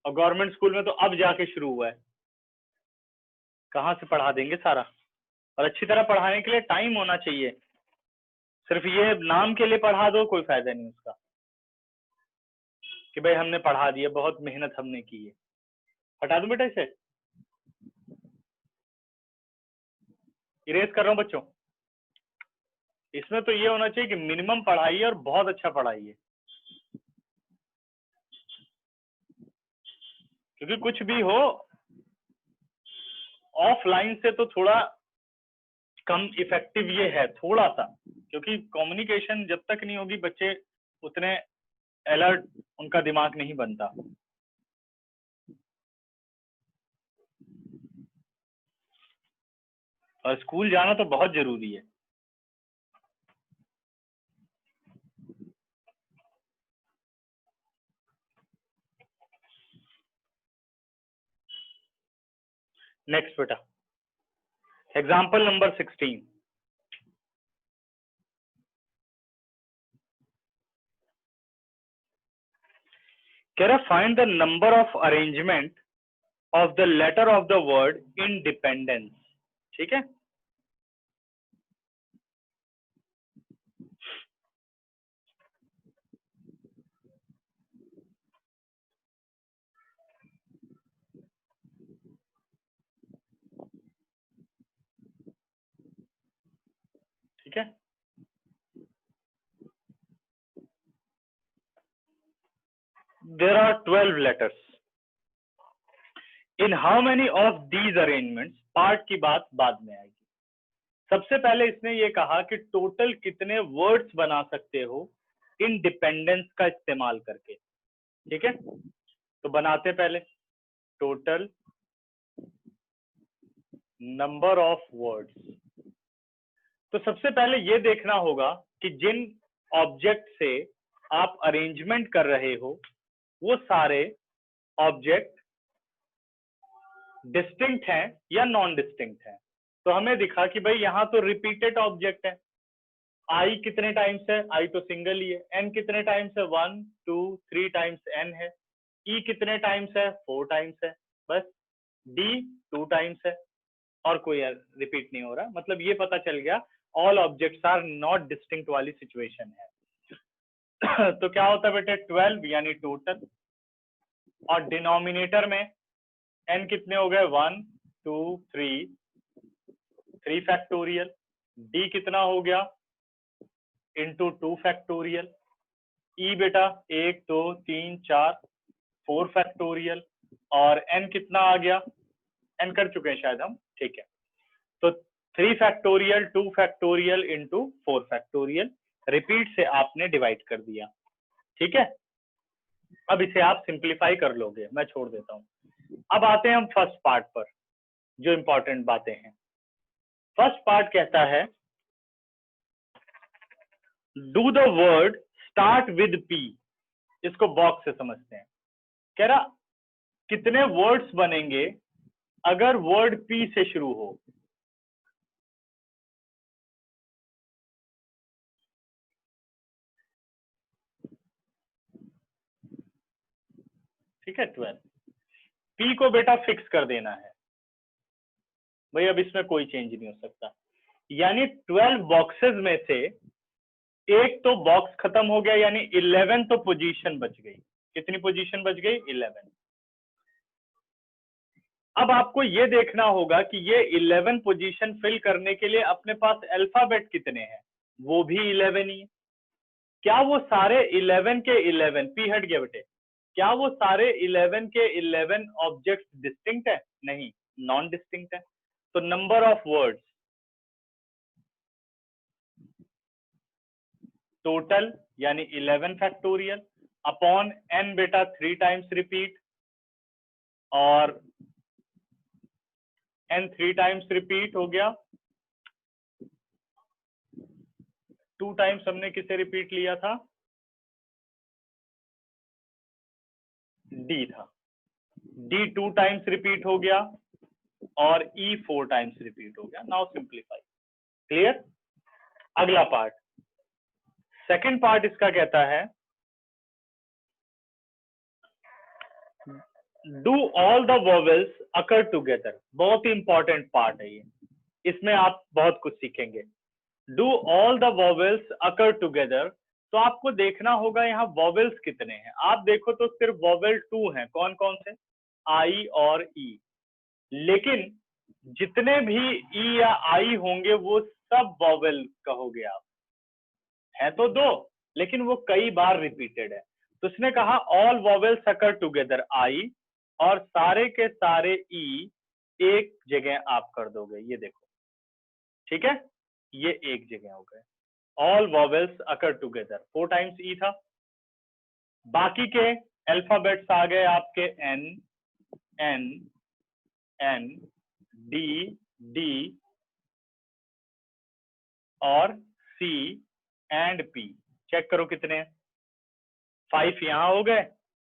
और गवर्नमेंट स्कूल में तो अब जाके शुरू हुआ है, कहाँ से पढ़ा देंगे सारा? और अच्छी तरह पढ़ाने के लिए टाइम होना चाहिए, सिर्फ ये नाम के लिए पढ़ा दो कोई फायदा नहीं उसका, कि भाई हमने पढ़ा दिया, बहुत मेहनत हमने की है। हटा दूं बेटा इसे, इरेज कर रहा हूं बच्चों। इसमें तो ये होना चाहिए कि मिनिमम पढ़ाइए और बहुत अच्छा पढ़ाइए, क्योंकि कुछ भी हो ऑफलाइन से तो थोड़ा कम इफेक्टिव ये है थोड़ा सा, क्योंकि कम्युनिकेशन जब तक नहीं होगी बच्चे उतने अलर्ट, उनका दिमाग नहीं बनता। और स्कूल जाना तो बहुत जरूरी है। नेक्स्ट बेटा, एग्जाम्पल नंबर 16। कह रहा find the number of arrangement of the letter of the word independence, ठीक है। ठीक है, there are 12 letters. In how many of these arrangements? Part की बात बाद में आएगी। सबसे पहले इसने ये कहा कि टोटल कितने वर्ड्स बना सकते हो इंडिपेंडेंस का इस्तेमाल करके। ठीक है, तो बनाते पहले टोटल नंबर ऑफ वर्ड्स। तो सबसे पहले ये देखना होगा कि जिन ऑब्जेक्ट से आप अरेंजमेंट कर रहे हो वो सारे ऑब्जेक्ट डिस्टिंक्ट हैं या नॉन डिस्टिंक्ट हैं। तो हमें दिखा कि भाई यहाँ तो रिपीटेड ऑब्जेक्ट है, आई कितने टाइम्स है, आई तो सिंगल ही है, एन कितने टाइम्स है, 1 2 3 टाइम्स एन है, ई कितने टाइम्स है, 4 टाइम्स है, बस डी 2 टाइम्स है और कोई रिपीट नहीं हो रहा। मतलब ये पता चल गया all objects are not distinct वाली सिचुएशन है। तो क्या होता है बेटे 12 यानी टोटल, और डिनोमिनेटर में n कितने हो गए 1 2 3 फैक्टोरियल, d कितना हो गया इंटू 2 फैक्टोरियल, e बेटा 1 2 3 4 4 फैक्टोरियल, और n कितना आ गया, n कर चुके हैं शायद हम, ठीक है। तो 3 factorial 2 factorial into 4 factorial, repeat से आपने डिवाइड कर दिया, ठीक है। अब इसे आप सिंप्लीफाई कर लोगे, मैं छोड़ देता हूं। अब आते हैं हम फर्स्ट पार्ट पर, जो इंपॉर्टेंट बातें हैं। फर्स्ट पार्ट कहता है do the word start with P. इसको बॉक्स से समझते हैं। कह रहा कितने वर्ड्स बनेंगे अगर वर्ड पी से शुरू हो। ठीक है 12, पी को बेटा फिक्स कर देना है भाई, अब इसमें कोई चेंज नहीं हो सकता। यानी 12 बॉक्सेस में से एक तो बॉक्स खत्म हो गया, यानी 11 तो पोजीशन बच गई। कितनी पोजीशन बच गई 11। अब आपको ये देखना होगा कि ये 11 पोजीशन फिल करने के लिए अपने पास अल्फाबेट कितने हैं, वो भी 11 ही है। क्या वो सारे 11 के 11, पी हट गया बेटे, क्या वो सारे 11 के 11 ऑब्जेक्ट डिस्टिंक्ट है? नहीं, नॉन डिस्टिंक्ट है। तो नंबर ऑफ वर्ड्स टोटल यानी 11 फैक्टोरियल अपॉन n बेटा 3 टाइम्स रिपीट, और n 3 टाइम्स रिपीट हो गया, 2 टाइम्स हमने किसे रिपीट लिया था, d था, d 2 टाइम्स रिपीट हो गया और e 4 टाइम्स रिपीट हो गया। Now simplify, clear. अगला पार्ट, सेकंड पार्ट इसका कहता है do all the vowels occur together. बहुत ही इंपॉर्टेंट पार्ट है ये, इसमें आप बहुत कुछ सीखेंगे। Do all the vowels occur together, तो आपको देखना होगा यहाँ वोवेल्स कितने हैं। आप देखो तो सिर्फ वोवेल 2 हैं, कौन कौन से, आई और ई। लेकिन जितने भी ई या आई होंगे वो सब वोवेल कहोगे आप, है तो 2 लेकिन वो कई बार रिपीटेड है। तो उसने कहा all vowels occur together I, और सारे के सारे ई एक जगह आप कर दोगे, ये देखो, ठीक है, ये एक जगह हो गए। All vowels occur together 4 times E था। बाकी के अल्फाबेट्स आ गए आपके N N N D D और सी एंड पी। चेक करो कितने हैं, 5 यहां हो गए,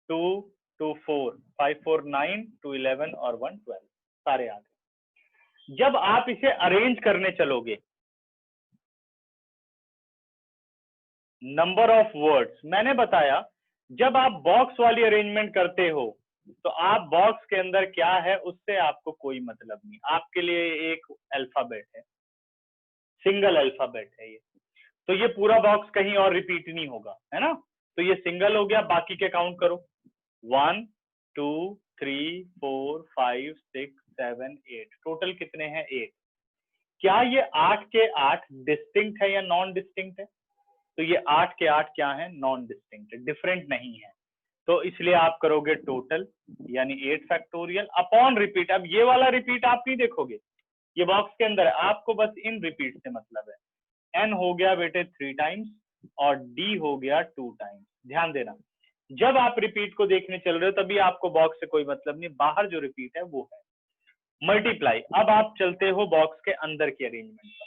2 2 4 5 4 9 2 11 और 1 12, सारे आ गए। जब आप इसे अरेंज करने चलोगे, नंबर ऑफ वर्ड्स, मैंने बताया जब आप बॉक्स वाली अरेंजमेंट करते हो तो आप बॉक्स के अंदर क्या है उससे आपको कोई मतलब नहीं, आपके लिए एक अल्फाबेट है, सिंगल अल्फाबेट है ये, तो ये पूरा बॉक्स कहीं और रिपीट नहीं होगा, है ना। तो ये सिंगल हो गया, बाकी के काउंट करो 1 2 3 4 5 6 7 8, टोटल कितने हैं 8। क्या ये 8 के 8 डिस्टिंक्ट है या नॉन डिस्टिंक्ट है? तो ये 8 के 8 क्या है, नॉन डिस्टिंक्ट, डिफरेंट नहीं है। तो इसलिए आप करोगे टोटल यानी 8 फैक्टोरियल अपॉन रिपीट। अब ये वाला रिपीट आप नहीं देखोगे, ये बॉक्स के अंदर है, आपको बस इन रिपीट से मतलब है। n हो गया बेटे 3 टाइम्स और d हो गया 2 टाइम्स। ध्यान देना, जब आप रिपीट को देखने चल रहे हो तभी आपको बॉक्स से कोई मतलब नहीं, बाहर जो रिपीट है वो है मल्टीप्लाई। अब आप चलते हो बॉक्स के अंदर की अरेंजमेंट पर।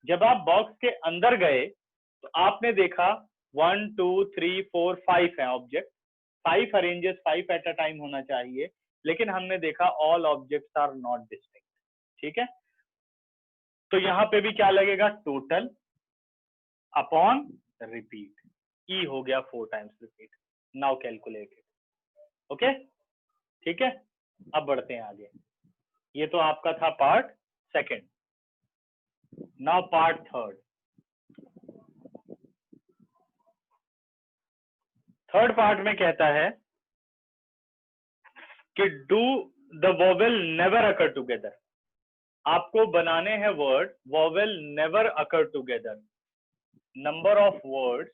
जब आप बॉक्स के अंदर गए तो आपने देखा 1 2 3 4 5 है object, 5 arranges 5 at a time होना चाहिए, लेकिन हमने देखा all objects are not distinct. ठीक है, तो यहां पे भी क्या लगेगा, टोटल अपॉन रिपीट, ई हो गया 4 times repeat. Now calculate it. Okay, ठीक है, अब बढ़ते हैं आगे। ये तो आपका था part second. Now part third. Third part में कहता है कि do the vowel never occur together. आपको बनाने हैं word vowel never occur together. Number of words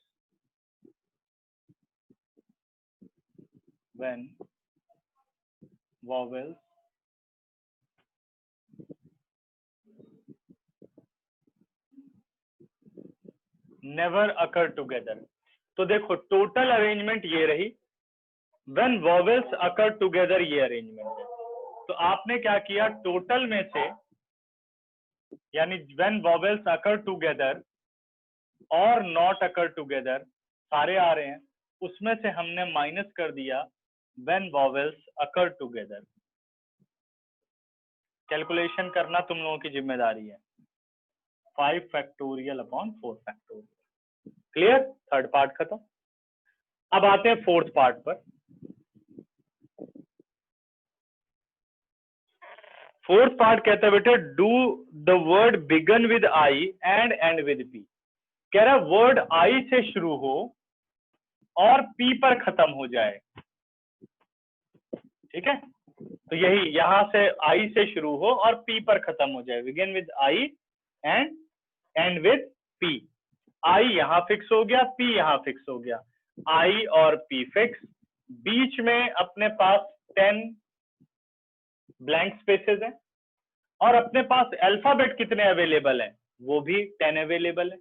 when vowels never occur together। तो देखो टोटल अरेंजमेंट ये रही, when vowels occur together ये अरेंजमेंट है। तो आपने क्या किया, टोटल में से यानी when vowels occur together और not occur together सारे आ रहे हैं, उसमें से हमने माइनस कर दिया when vowels occur together। Calculation करना तुम लोगों की जिम्मेदारी है। 5 factorial upon 4 factorial. Clear, third part खत्म। अब आते हैं फोर्थ पार्ट पर। फोर्थ पार्ट कहता है बेटे do the word begin with I and end with P. कह रहा है वर्ड आई से शुरू हो और पी पर खत्म हो जाए। ठीक है, तो यही यहां से आई से शुरू हो और पी पर खत्म हो जाए। Begin with I and end with P. I यहां फिक्स हो गया, पी यहां फिक्स हो गया। आई और पी फिक्स, बीच में अपने पास 10 ब्लैंक स्पेसेस हैं और अपने पास अल्फाबेट कितने अवेलेबल हैं, वो भी 10 अवेलेबल है।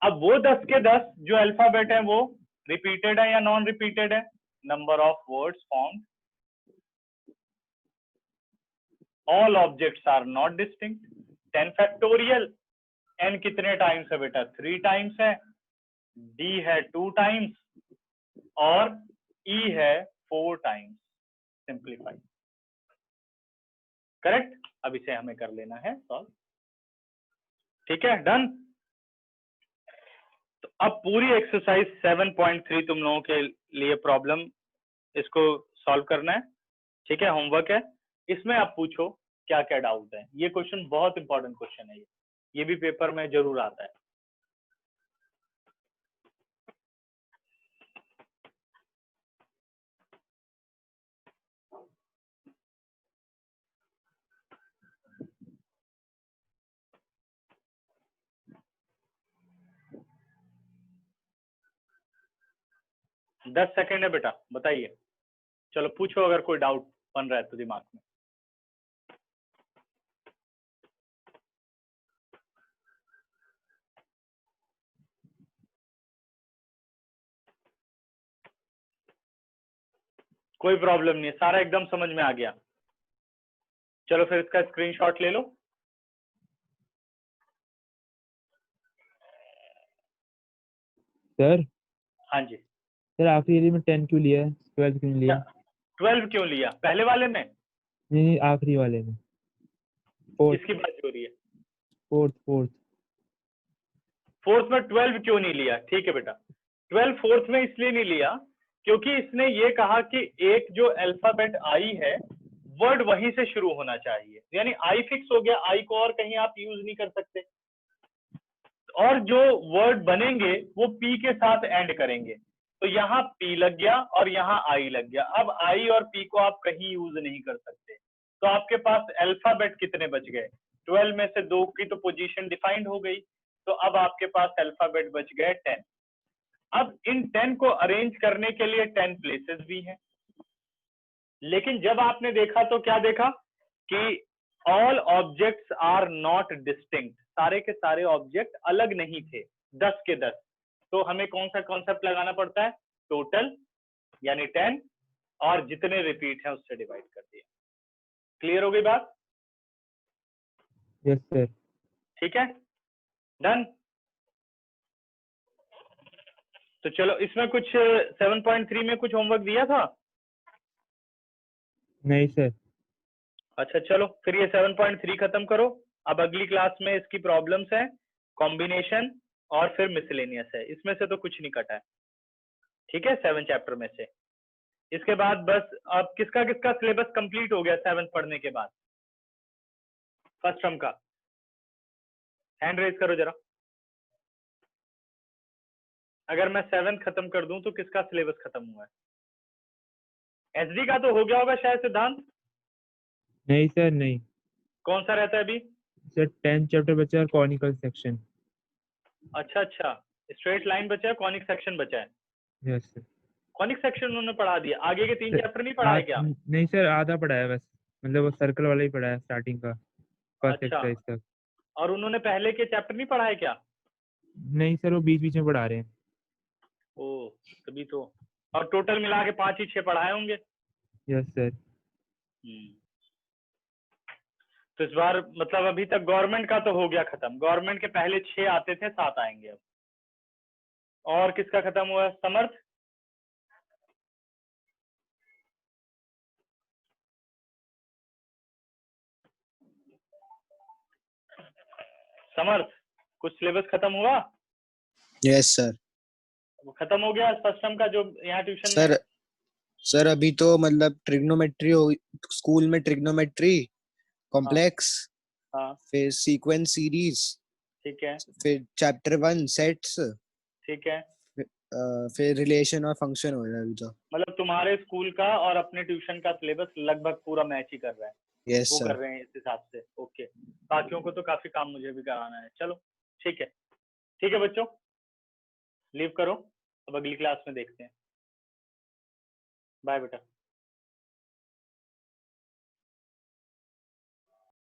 अब वो 10 के 10 जो अल्फाबेट हैं वो रिपीटेड है या नॉन रिपीटेड है। Number of words formed, all objects are not distinct, 10 factorial. N कितने टाइम्स है बेटा, 3 टाइम्स है, डी है 2 टाइम्स और ई है 4 टाइम्स। Simplify, correct. अब इसे हमें कर लेना है सॉल्व। ठीक है, डन। तो अब पूरी एक्सरसाइज 7.3 तुम लोगों के लिए प्रॉब्लम, इसको सॉल्व करना है। ठीक है, होमवर्क है। इसमें आप पूछो क्या क्या डाउट है। ये क्वेश्चन बहुत इंपॉर्टेंट क्वेश्चन है, ये भी पेपर में जरूर आता है। दस सेकेंड है बेटा, बताइए। चलो पूछो अगर कोई डाउट बन रहा है तो दिमाग में। कोई प्रॉब्लम नहीं है, सारा एकदम समझ में आ गया। चलो फिर इसका स्क्रीनशॉट ले लो। सर हाँ जी। सर आखिरी वाले में 10 क्यों लिया है, 12 क्यों नहीं लिया? 12 क्यों लिया पहले वाले में? नहीं आखिरी वाले में, फोर्थ किसकी बात हो रही है? फोर्थ फोर्थ में 12 क्यों नहीं लिया? ठीक है बेटा, 12 फोर्थ में इसलिए नहीं लिया क्योंकि इसने ये कहा कि एक जो अल्फाबेट आई है वर्ड वहीं से शुरू होना चाहिए, यानी आई फिक्स हो गया, आई को और कहीं आप यूज नहीं कर सकते, और जो वर्ड बनेंगे वो पी के साथ एंड करेंगे। तो यहाँ पी लग गया और यहाँ आई लग गया। अब आई और पी को आप कहीं यूज नहीं कर सकते, तो आपके पास अल्फाबेट कितने बच गए? 12 में से 2 की तो पोजीशन डिफाइंड हो गई, तो अब आपके पास अल्फाबेट बच गए 10। अब इन 10 को अरेंज करने के लिए 10 प्लेसेस भी हैं, लेकिन जब आपने देखा तो क्या देखा कि all objects are not distinct, सारे के सारे ऑब्जेक्ट अलग नहीं थे, 10 के 10। तो हमें कौन सा कॉन्सेप्ट लगाना पड़ता है? टोटल यानी 10 और जितने रिपीट हैं उससे डिवाइड कर दिया। क्लियर हो गई बात? Yes sir. ठीक है, डन। तो चलो इसमें कुछ 7.3 में कुछ होमवर्क दिया था? नहीं सर। अच्छा चलो फिर ये 7.3 खत्म करो। अब अगली क्लास में इसकी प्रॉब्लम्स हैं, कॉम्बिनेशन और फिर मिसलेनियस है। इसमें से तो कुछ नहीं कटा है, ठीक है, 7 चैप्टर में से। इसके बाद बस अब किसका किसका सिलेबस कंप्लीट हो गया 7 पढ़ने के बाद? फर्स्ट टर्म का हैंड रेज करो जरा। अगर मैं 7 खत्म कर दूं तो किसका सिलेबस खत्म हुआ है? एसडी का तो हो गया होगा शायद सिद्धांत। नहीं सर नहीं। कौन सा रहता है अभी? सर 10 चैप्टर बचा है और कॉनिकल सेक्शन। अच्छा अच्छा, स्ट्रेट लाइन बचा है, कॉनिक सेक्शन बचा है। Yes sir. कॉनिक सेक्शन उन्होंने पढ़ा दिया, आगे के 3 चैप्टर नहीं पढ़ाए क्या? नहीं सर, आधा पढ़ा है बस, मतलब वो सर्कल वाला ही पढ़ा है स्टार्टिंग का, फर्स्ट अच्छा, एक्सरसाइज तक। और उन्होंने पहले के चैप्टर नहीं पढ़ाए क्या? नहीं सर, वो बीच बीच में पढ़ा रहे हैं। ओ तभी तो। और टोटल मिला के 5 ही 6 पढ़ाए होंगे। Yes sir. तो इस बार मतलब अभी तक गवर्नमेंट का तो हो गया खत्म। गवर्नमेंट के पहले 6 आते थे, 7 आएंगे अब। और किसका खत्म हुआ? समर्थ। समर्थ कुछ सिलेबस खत्म हुआ? Yes sir. वो खत्म हो गया फर्स्ट टर्म का जो यहाँ ट्यूशन में? सर अभी तो मतलब ट्रिग्नोमेट्री हो, स्कूल में ट्रिग्नोमेट्री, कॉम्प्लेक्स, हाँ फिर सीक्वेंस सीरीज, ठीक है फिर चैप्टर 1 सेट्स, ठीक है। फिर रिलेशन और फंक्शन हो रहा है अभी तो। मतलब तुम्हारे स्कूल का और अपने ट्यूशन का सिलेबस लगभग पूरा मैच ही कर रहा है। यस वो सर। कर रहे हैं इस हिसाब से। ओके, बाकियों को तो काफी काम मुझे भी कराना है। चलो ठीक है, ठीक है बच्चों, लीव करो, अब अगली क्लास में देखते हैं। बाय बेटा।